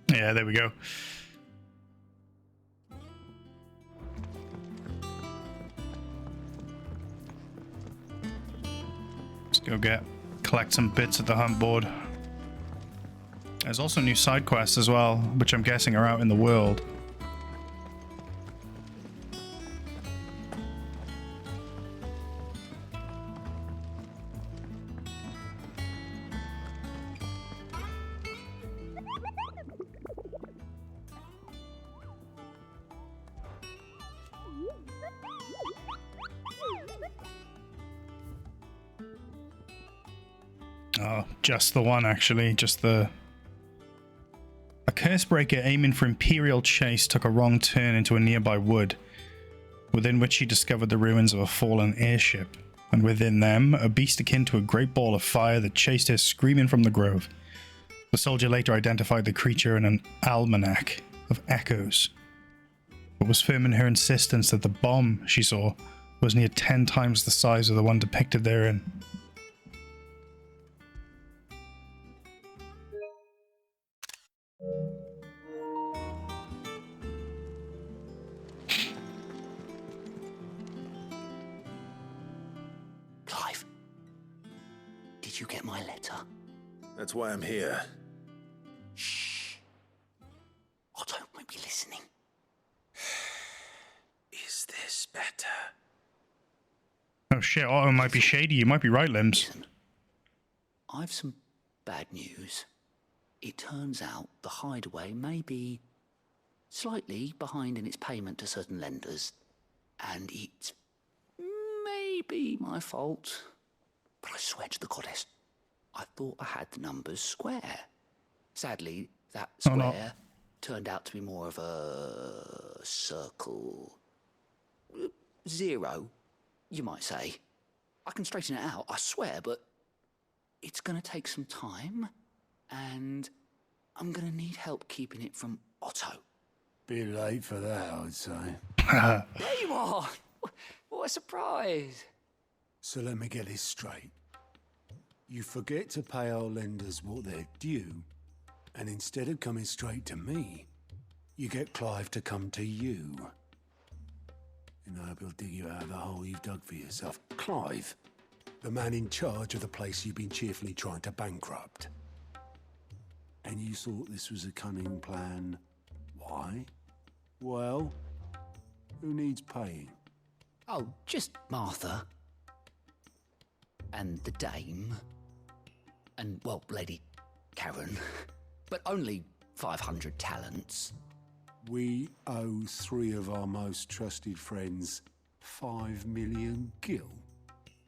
Yeah, there we go. Let's go collect some bits at the hunt board. There's also new side quests as well, which I'm guessing are out in the world. Oh, just the one, actually. Just the... A Cursebreaker aiming for Imperial Chase took a wrong turn into a nearby wood, within which he discovered the ruins of a fallen airship, and within them, a beast akin to a great ball of fire that chased her screaming from the grove. The soldier later identified the creature in an almanac of echoes, but was firm in her insistence that the bomb she saw was near 10 times the size of the one depicted therein. Clive, did you get my letter? That's why I'm here. Shh. Otto might be listening. Is this better? Oh shit, Otto might be shady. You might be right, Limbs. Listen, I've some bad news. It turns out the Hideaway may be slightly behind in its payment to certain lenders, and it's maybe my fault. But I swear to the goddess, I thought I had the numbers square. Sadly, that square turned out to be more of a circle. 0, you might say. I can straighten it out, I swear, but it's going to take some time, and I'm going to need help keeping it from Otto. Bit late for that, I'd say. There you are! What a surprise! So let me get this straight. You forget to pay our lenders what they're due, and instead of coming straight to me, you get Clive to come to you. And I hope he'll dig you out of the hole you've dug for yourself. Clive, the man in charge of the place you've been cheerfully trying to bankrupt. And you thought this was a cunning plan. Why? Well, who needs paying? Oh, just Martha. And the dame. And, well, Lady Karen. But only 500 talents. We owe 3 of our most trusted friends 5 million gil.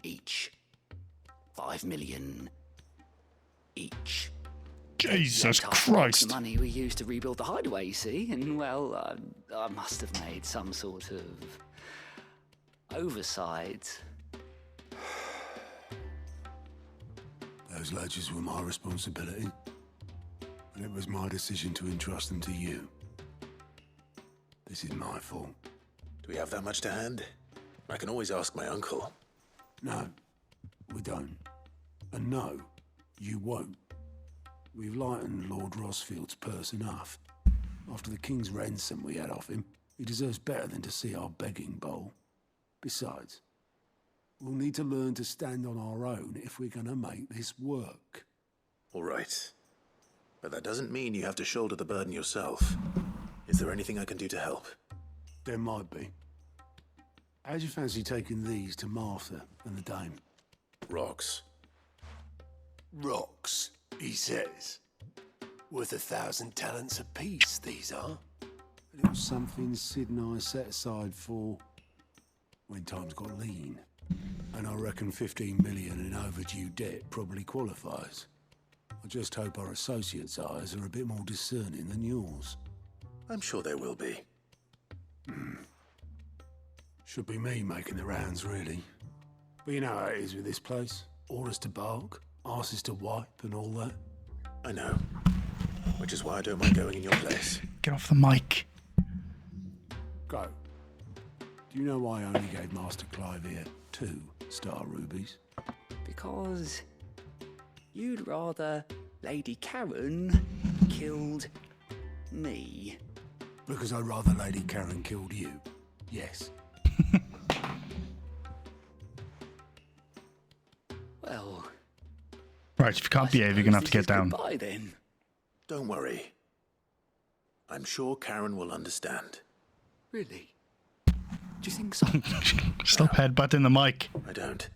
Each. 5 million each. Jesus That Christ. The money we used to rebuild the Hideaway, you see, and well, I must have made some sort of oversight. Those ledgers were my responsibility, and it was my decision to entrust them to you. This is my fault. Do we have that much to hand? I can always ask my uncle. No, we don't. And no, you won't. We've lightened Lord Rosfield's purse enough. After the king's ransom we had off him, he deserves better than to see our begging bowl. Besides, we'll need to learn to stand on our own if we're gonna make this work. All right. But that doesn't mean you have to shoulder the burden yourself. Is there anything I can do to help? There might be. How'd you fancy taking these to Martha and the dame? Rocks. Rocks, he says. Worth 1,000 talents apiece, these are. And it was something Sid and I set aside for when times got lean. And I reckon 15 million in overdue debt probably qualifies. I just hope our associates' eyes are a bit more discerning than yours. I'm sure they will be. Should be me making the rounds, really. But you know how it is with this place. Orders to bark, arses to wipe, and all that. I know. Which is why I don't mind going in your place. Get off the mic. Go. Do you know why I only gave Master Clive here 2 star rubies? Because you'd rather Lady Karen killed me. Because I'd rather Lady Karen killed you. Yes. Well... Right, if you can't behave, you're going to have to get down. Goodbye, then. Don't worry. I'm sure Karen will understand. Really? Do you think so? Stop headbutting the mic. I don't.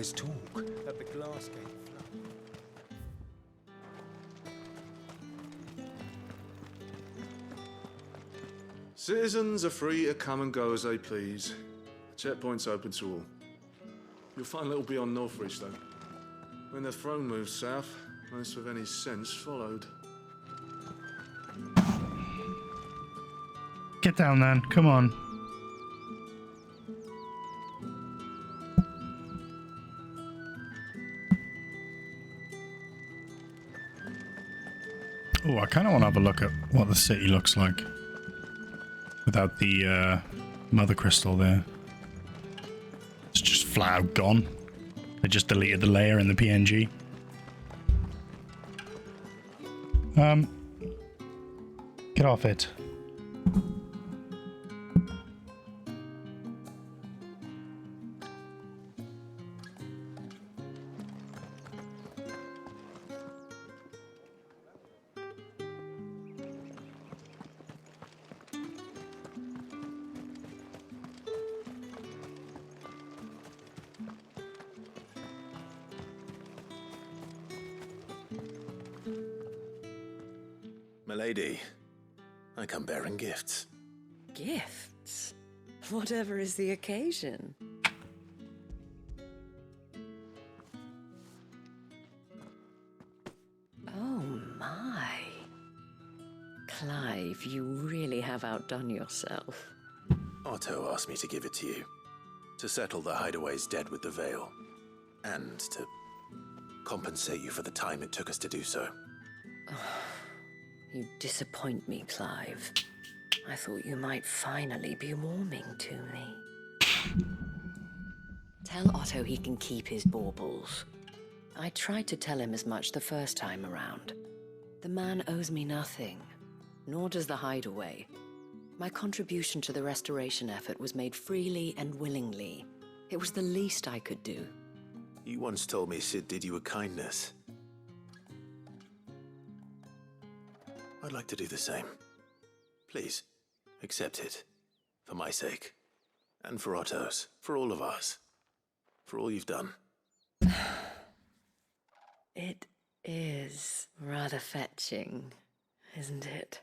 There's talk that the glass gate flood. Citizens are free to come and go as they please. The checkpoint's open to all. You'll find little beyond Northridge, though. When the throne moved south, most with any sense followed. Get down then, come on. Oh, I kind of want to have a look at what the city looks like without the mother crystal there. It's just flat out gone. I just deleted the layer in the PNG. Get off it. Milady, I come bearing gifts. Gifts? Whatever is the occasion. Oh my. Clive, you really have outdone yourself. Otto asked me to give it to you. To settle the Hideaway's debt with the Veil. And to compensate you for the time it took us to do so. You disappoint me, Clive. I thought you might finally be warming to me. Tell Otto he can keep his baubles. I tried to tell him as much the first time around. The man owes me nothing, nor does the Hideaway. My contribution to the restoration effort was made freely and willingly. It was the least I could do. You once told me Sid did you a kindness. I'd like to do the same. Please, accept it. For my sake. And for Otto's. For all of us. For all you've done. It is rather fetching, isn't it?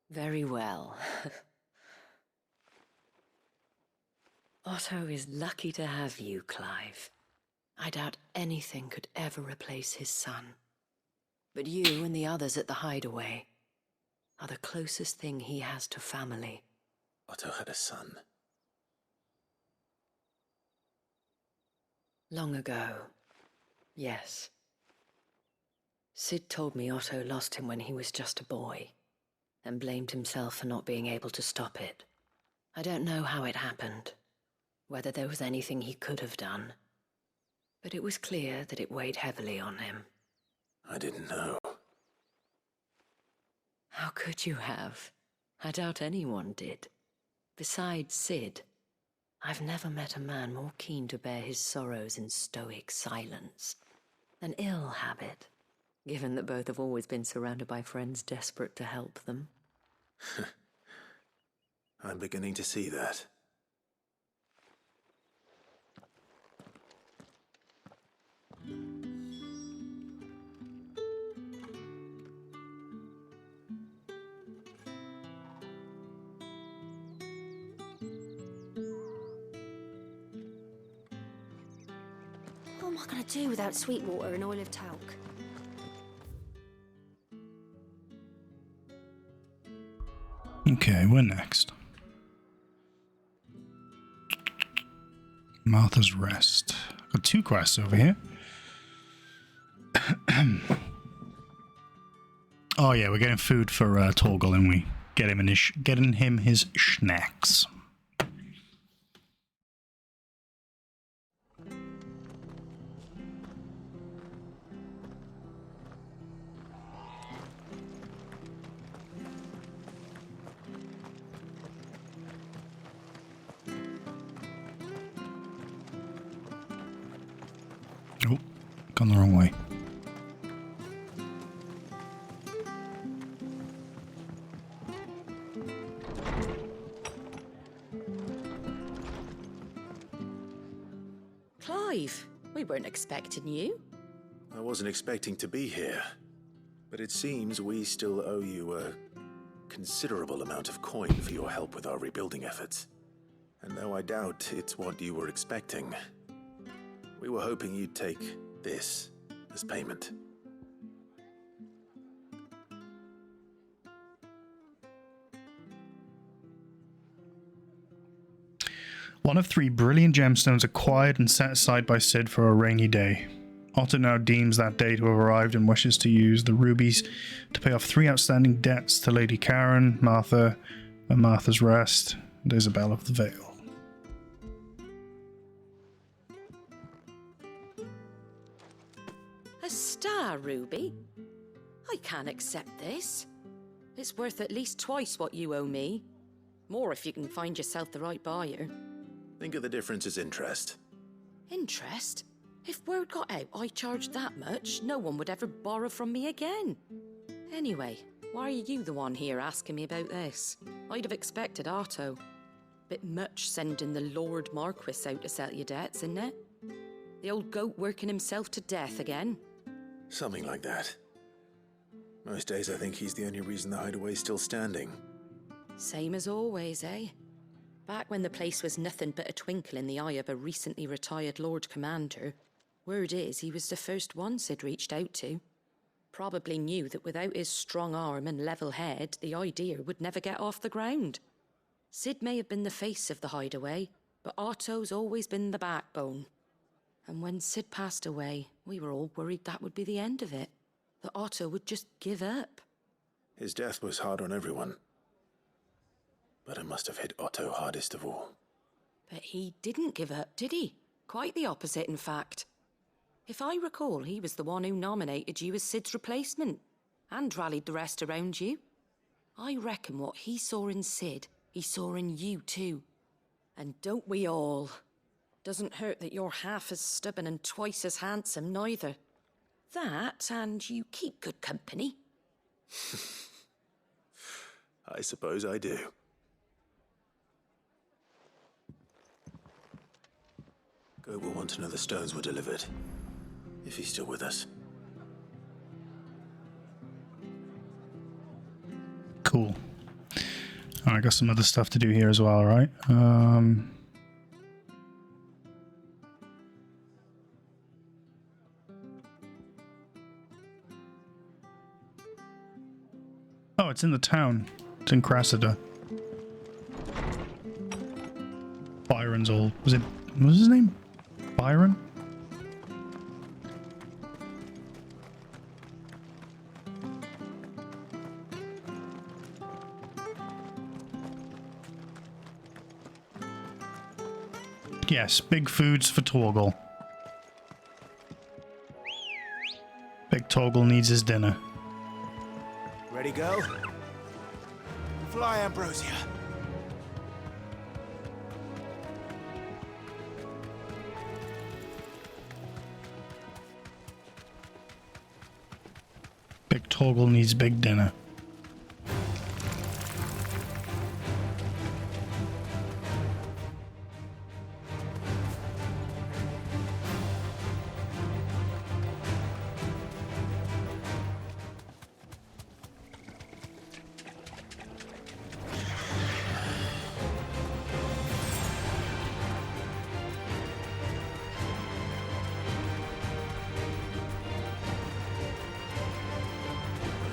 Very well. Otto is lucky to have you, Clive. I doubt anything could ever replace his son. But you and the others at the Hideaway are the closest thing he has to family. Otto had a son. Long ago, yes. Sid told me Otto lost him when he was just a boy, and blamed himself for not being able to stop it. I don't know how it happened, whether there was anything he could have done, but it was clear that it weighed heavily on him. I didn't know. How could you have? I doubt anyone did. Besides Sid, I've never met a man more keen to bear his sorrows in stoic silence. An ill habit, given that both have always been surrounded by friends desperate to help them. I'm beginning to see that. What am I going to do without sweet water and oil of talc? Okay, we're next. Martha's Rest. Got 2 quests over here. Oh yeah, we're getting food for Torgal, and we getting him his snacks. Oh, gone the wrong way. expecting you. I wasn't expecting to be here, but it seems we still owe you a considerable amount of coin for your help with our rebuilding efforts. And though I doubt it's what you were expecting, we were hoping you'd take this as payment. One of 3 brilliant gemstones acquired and set aside by Cid for a rainy day. Otto now deems that day to have arrived and wishes to use the rubies to pay off 3 outstanding debts to Lady Karen, Martha, and Martha's Rest, and Isabel of the Vale. A star ruby? I can't accept this. It's worth at least twice what you owe me. More if you can find yourself the right buyer. Think of the difference as interest. Interest? If word got out I charged that much, no one would ever borrow from me again. Anyway, why are you the one here asking me about this? I'd have expected Otto. Bit much sending the Lord Marquis out to settle your debts, isn't it? The old goat working himself to death again? Something like that. Most days I think he's the only reason the hideaway's still standing. Same as always, eh? Back when the place was nothing but a twinkle in the eye of a recently retired Lord Commander, word is he was the first one Cid reached out to. Probably knew that without his strong arm and level head, the idea would never get off the ground. Cid may have been the face of the hideaway, but Otto's always been the backbone. And when Cid passed away, we were all worried that would be the end of it. That Otto would just give up. His death was hard on everyone. But it must have hit Otto hardest of all. But he didn't give up, did he? Quite the opposite, in fact. If I recall, he was the one who nominated you as Cid's replacement, and rallied the rest around you. I reckon what he saw in Cid, he saw in you too. And don't we all? Doesn't hurt that you're half as stubborn and twice as handsome, neither. That, and you keep good company. I suppose I do. Goat will want to know the stones were delivered, if he's still with us. Cool. I got some other stuff to do here as well, right? Oh, it's in the town. It's in Cressida. Byron's old... what was his name? Byron? Yes, big foods for Torgal. Big Torgal needs his dinner. Ready, go? Fly, Ambrosia. Big Torgal needs big dinner.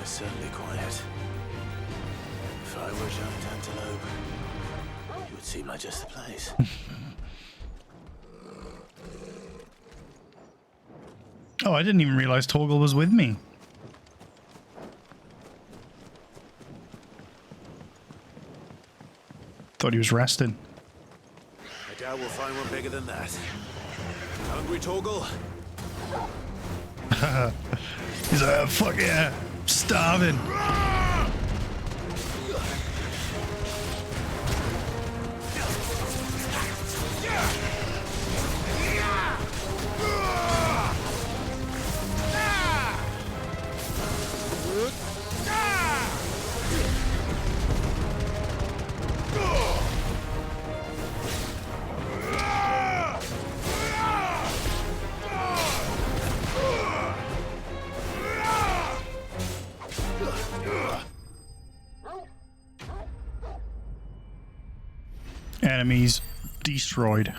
Certainly quiet. If I were a giant antelope, it would seem like just the place. Oh, I didn't even realize Torgal was with me. Thought he was resting. I doubt we'll find one bigger than that. Hungry, Torgal? He's like, oh, fuck yeah. Starving. Enemies destroyed.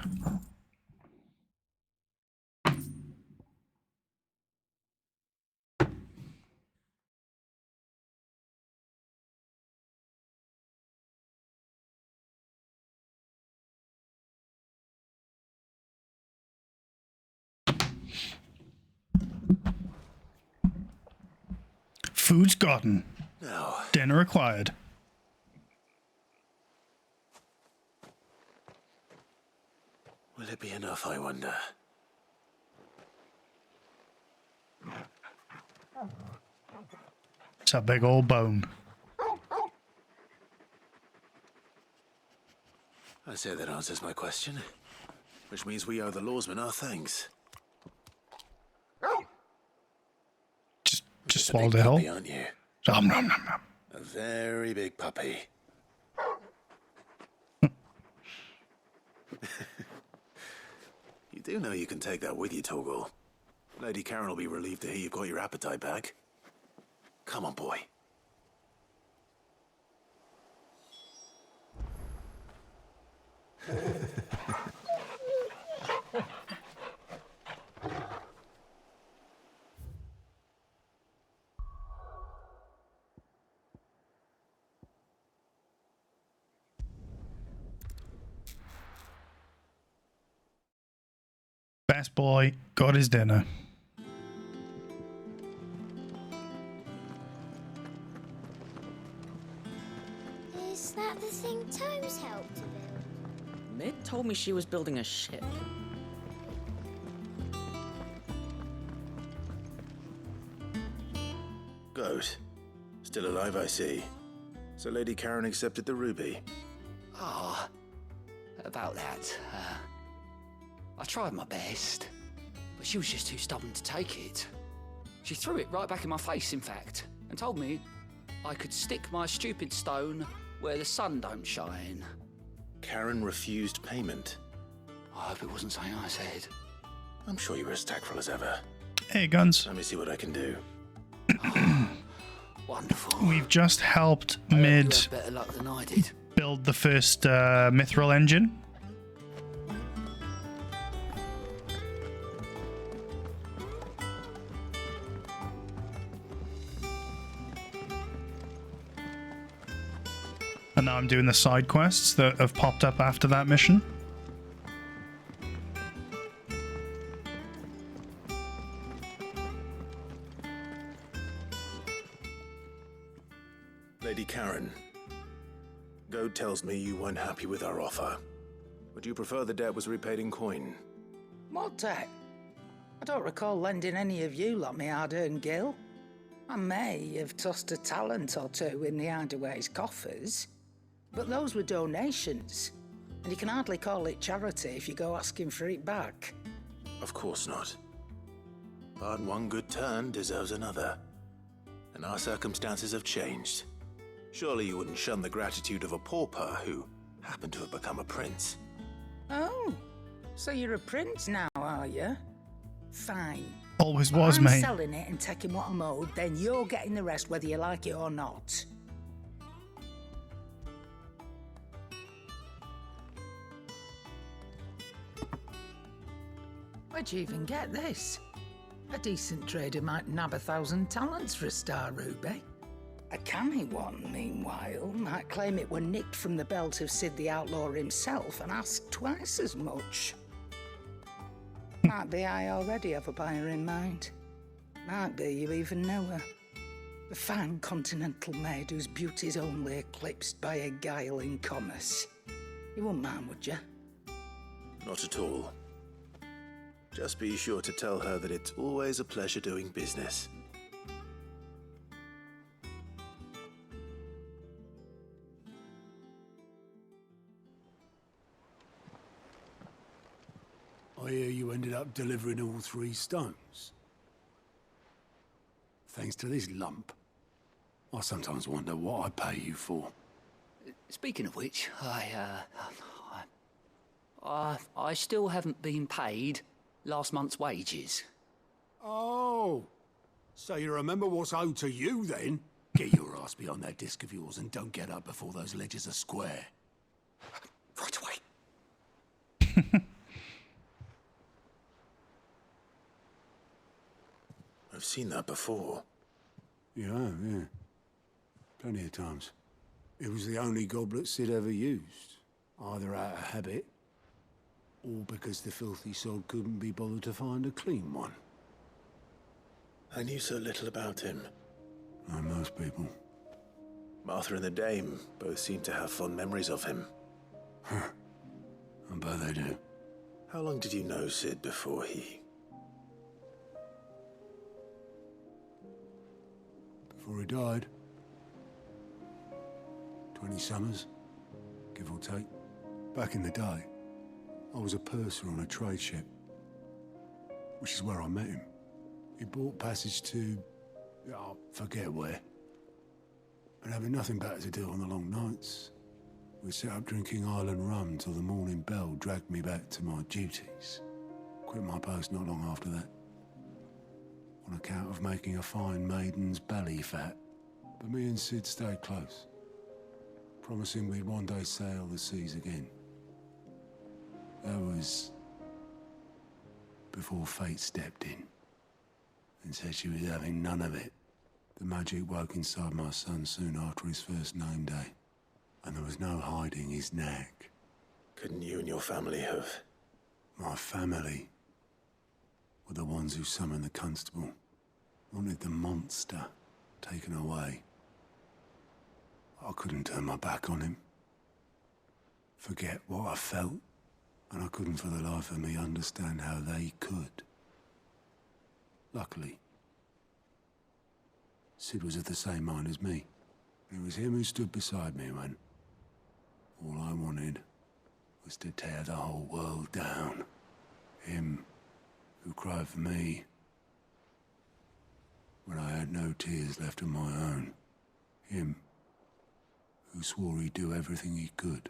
Food's gotten. No. Dinner required. Will it be enough, I wonder? It's a big old bone. I say that answers my question. Which means we owe the lawsmen our thanks. Just You're a swallowed big it whole. puppy, aren't you? Nom, nom, nom, nom. A very big puppy. You do know you can take that with you, Torgal. Lady Karen will be relieved to hear you've got your appetite back. Come on, boy. Best boy got his dinner. Is that the thing Tomes helped to build? Mid told me she was building a ship. Goat. Still alive, I see. So Lady Karen accepted the ruby. Ah, about that. I tried my best, but she was just too stubborn to take it. She threw it right back in my face, in fact, and told me I could stick my stupid stone where the sun don't shine. Karen refused payment. I hope it wasn't something I said. I'm sure you were as tactful as ever. Hey, guns. Let me see what I can do. Wonderful. We've just helped I hope you Mid had better luck than I did. build the first mithril engine. And now I'm doing the side quests that have popped up after that mission. Lady Karen, Goad tells me you weren't happy with our offer. Would you prefer the debt was repaid in coin? What debt? I don't recall lending any of you like me hard-earned gil. I may have tossed a talent or two in the Hideaway's coffers, but those were donations, and you can hardly call it charity if you go asking for it back. Of course not. But one good turn deserves another. And our circumstances have changed. Surely you wouldn't shun the gratitude of a pauper who happened to have become a prince. Oh, so you're a prince now, are you? Fine. Always But was, I'm mate. selling it and taking what I'm owed, then you're getting the rest whether you like it or not. Where'd you even get this? A decent trader might nab 1,000 talents for a star ruby. A canny one, meanwhile, might claim it were nicked from the belt of Sid the Outlaw himself and ask twice as much. Might be I already have a buyer in mind. Might be you even know her. A fine continental maid whose beauty's only eclipsed by a guile in commerce. You wouldn't mind, would you? Not at all. Just be sure to tell her that it's always a pleasure doing business. I hear you ended up delivering all 3 stones. Thanks to this lump. I sometimes wonder what I pay you for. Speaking of which, I still haven't been paid last month's wages. Oh, so you remember what's owed to you then? Get your ass behind that disc of yours and don't get up before those ledgers are square. Right away. I've seen that before. You have, yeah. Plenty of times. It was the only goblet Sid ever used, either out of habit, or because the filthy sod couldn't be bothered to find a clean one. I knew so little about him. Like most people. Martha and the Dame both seem to have fond memories of him. I bet they do. How long did you know Sid before he... Before he died. 20 summers, give or take. Back in the day, I was a purser on a trade ship, which is where I met him. He bought passage to... I forget where. But having nothing better to do on the long nights, we set up drinking island rum till the morning bell dragged me back to my duties. Quit my post not long after that. On account of making a fine maiden's belly fat. But me and Sid stayed close, promising we'd one day sail the seas again. That was before fate stepped in and said she was having none of it. The magic woke inside my son soon after his first name day, and there was no hiding his knack. Couldn't you and your family have... My family were the ones who summoned the constable, wanted the monster taken away. I couldn't turn my back on him, forget what I felt, and I couldn't for the life of me understand how they could. Luckily, Sid was of the same mind as me. It was him who stood beside me when all I wanted was to tear the whole world down. Him who cried for me when I had no tears left of my own. Him who swore he'd do everything he could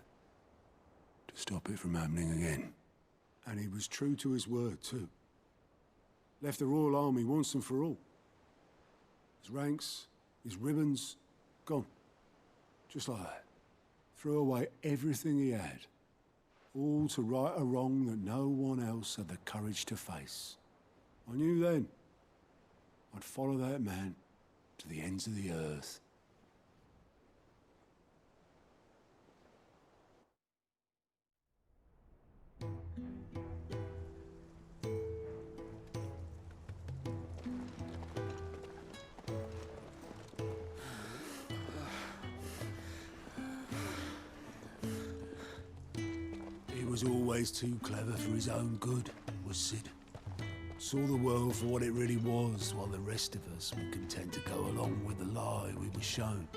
to stop it from happening again. And he was true to his word, too. Left the Royal Army once and for all. His ranks, his ribbons, gone. Just like that. Threw away everything he had. All to right a wrong that no one else had the courage to face. I knew then I'd follow that man to the ends of the earth. He was always too clever for his own good, was Sid. Saw the world for what it really was, while the rest of us were content to go along with the lie we were shown.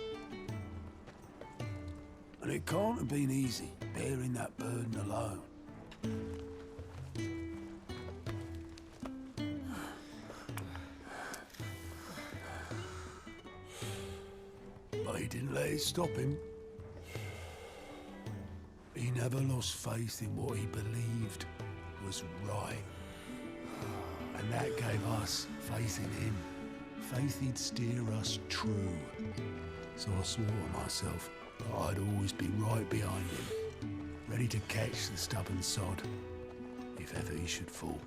And it can't have been easy, bearing that burden alone. But he didn't let it stop him. He never lost faith in what he believed was right. And that gave us faith in him. Faith he'd steer us true. So I swore to myself that I'd always be right behind him, ready to catch the stubborn sod, if ever he should fall.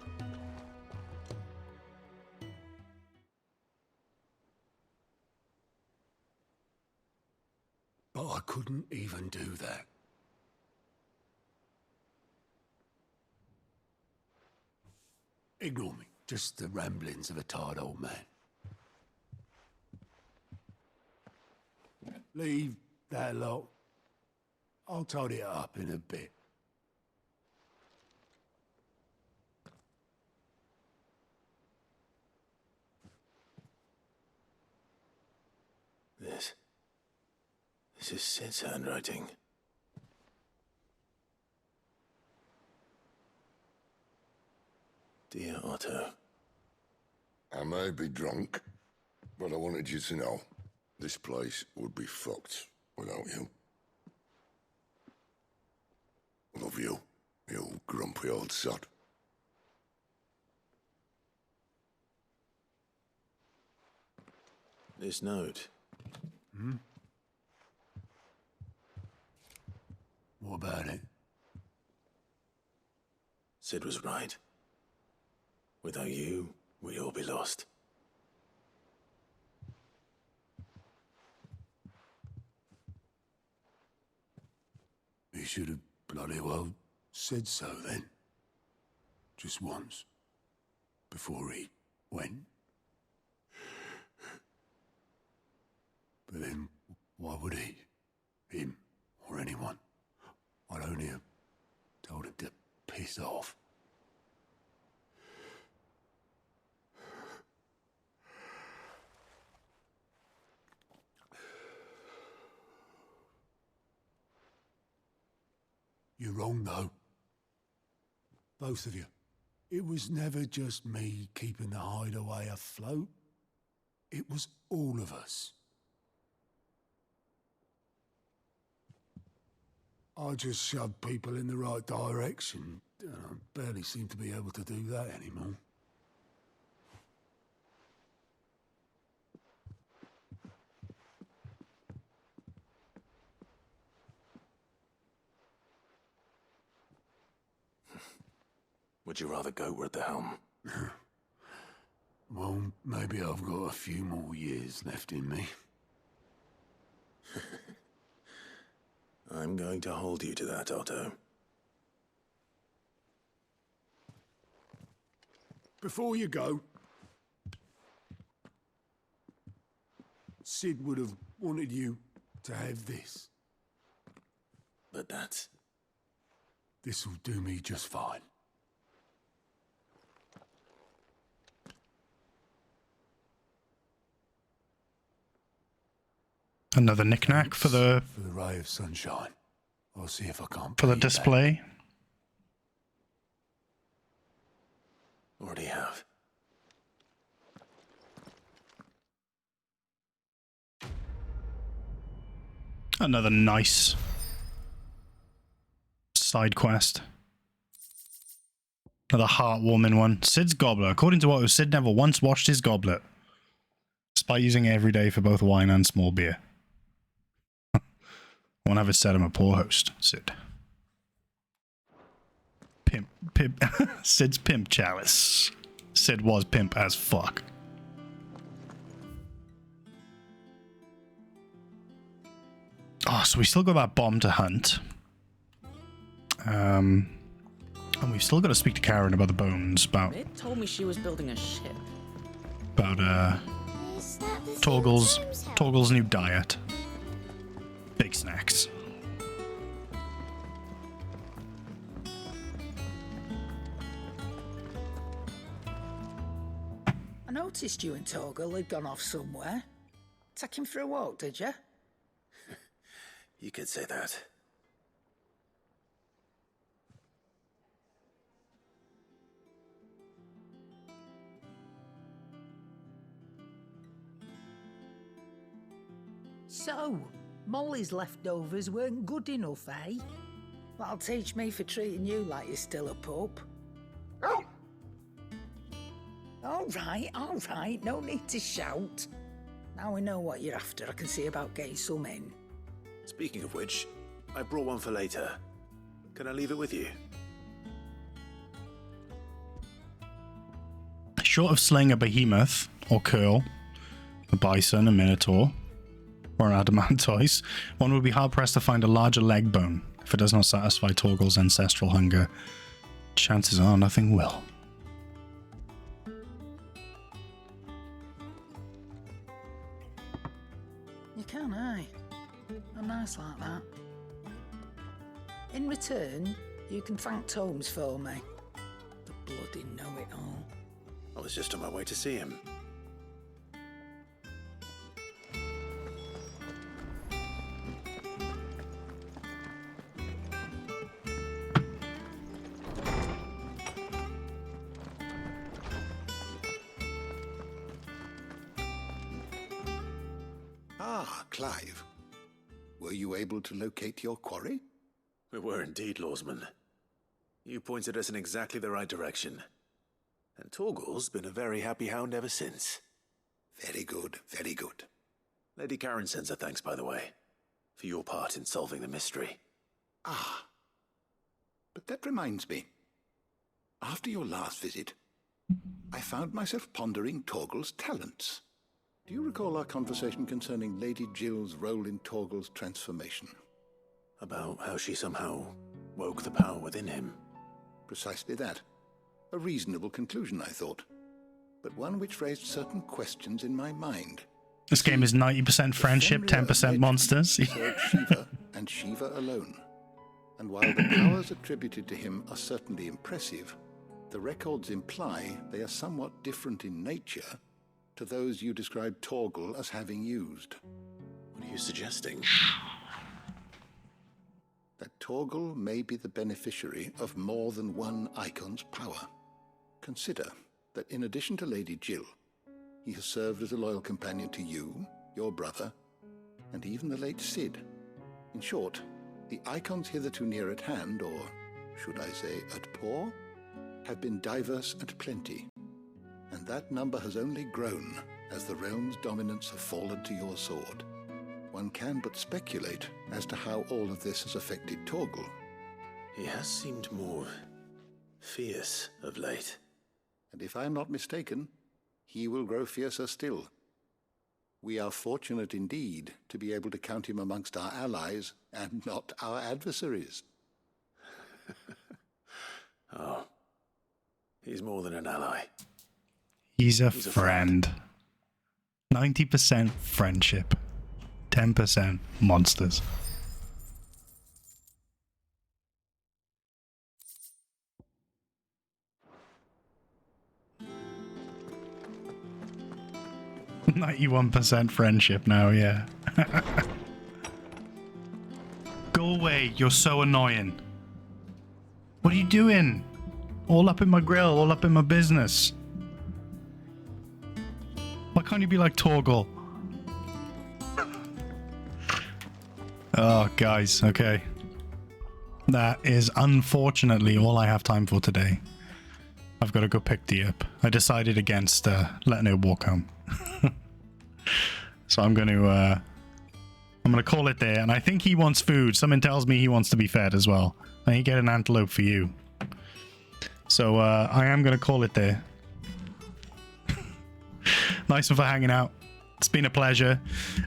But I couldn't even do that. Ignore me. Just the ramblings of a tired old man. Leave that lot. I'll tidy it up in a bit. This is Sid's handwriting. Dear Otto. I may be drunk, but I wanted you to know this place would be fucked without you. Love you, you grumpy old sod. This note. Hmm? What about it? Sid was right. Without you, we'd all be lost. He should have bloody well said so then. Just once. Before he went. But then, why would he? Him, or anyone? I'd only have told him to piss off. You're wrong, though. Both of you. It was never just me keeping the hideaway afloat. It was all of us. I just shoved people in the right direction, and I barely seem to be able to do that anymore. Would you rather go at the helm? Well, maybe I've got a few more years left in me. I'm going to hold you to that, Otto. Before you go, Sid would have wanted you to have this. But that's... This'll do me just fine. Another knick-knack for the ray of sunshine. I'll see if I can't. For the display. Already have. Another nice side quest. Another heartwarming one. Sid's goblet. According to what was Sid never once washed his goblet, despite using it every day for both wine and small beer. Won't have it said I'm a poor host, Sid. Pimp. Sid's pimp chalice. Sid was pimp as fuck. Oh, so we still got that bomb to hunt. And we've still got to speak to Karen about the bones, about It told me she was building a ship. Torgal's new diet. Big snacks. I noticed you and Torgal had gone off somewhere. Take him for a walk, did you? You could say that. So, Molly's leftovers weren't good enough, eh? That'll teach me for treating you like you're still a pup. All right, no need to shout. Now we know what you're after, I can see about getting some in. Speaking of which, I brought one for later. Can I leave it with you? Short of slaying a behemoth, or curl, a bison, a minotaur, or an adamantoise, one would be hard-pressed to find a larger leg bone. If it does not satisfy Torgal's ancestral hunger, chances are nothing will. You can, eh? I'm nice like that. In return, you can thank Tomes for me. The bloody know-it-all. I was just on my way to see him. Ah, Clive. Were you able to locate your quarry? We were indeed, Lawsman. You pointed us in exactly the right direction. And Torgal's been a very happy hound ever since. Very good, very good. Lady Karen sends her thanks, by the way, for your part in solving the mystery. Ah. But that reminds me. After your last visit, I found myself pondering Torgal's talents. Do you recall our conversation concerning Lady Jill's role in Torgal's transformation? About how she somehow woke the power within him. Precisely that. A reasonable conclusion, I thought. But one which raised certain questions in my mind. This game is 90% friendship, 10% monsters. served Shiva and Shiva alone. And while the powers attributed to him are certainly impressive, the records imply they are somewhat different in nature to those you described Torgal as having used. What are you suggesting? That Torgal may be the beneficiary of more than one Icon's power. Consider that in addition to Lady Jill, he has served as a loyal companion to you, your brother, and even the late Cid. In short, the Icons hitherto near at hand, or should I say at paw, have been diverse and plenty, and that number has only grown as the realm's dominance have fallen to your sword. One can but speculate as to how all of this has affected Torgal. He has seemed more fierce of late. And if I am not mistaken, he will grow fiercer still. We are fortunate indeed to be able to count him amongst our allies and not our adversaries. Oh, he's more than an ally. He's a friend. 90% friendship, 10% monsters. %91 friendship now, yeah. Go away, you're so annoying. What are you doing? All up in my grill, all up in my business. Why can't you be like Torgal? Oh, guys, okay. That is unfortunately all I have time for today. I've got to go pick Dee up. I decided against letting her walk home. So I'm going to call it there. And I think he wants food. Something tells me he wants to be fed as well. I need to get an antelope for you. So I am going to call it there. Nice one for hanging out. It's been a pleasure.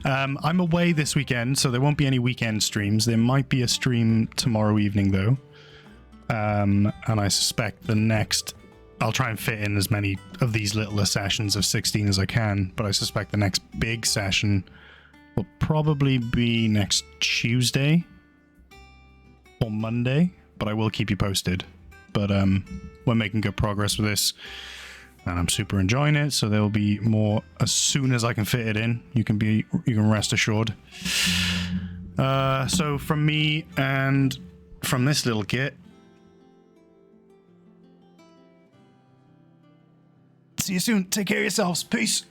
I'm away this weekend, so there won't be any weekend streams. There might be a stream tomorrow evening, though. And I suspect the next... I'll try and fit in as many of these littler sessions of 16 as I can, but I suspect the next big session will probably be next Tuesday or Monday, but I will keep you posted. But we're making good progress with this, and I'm super enjoying it, so there will be more as soon as I can fit it in. You can rest assured. So from me and from this little git, see you soon. Take care of yourselves. Peace.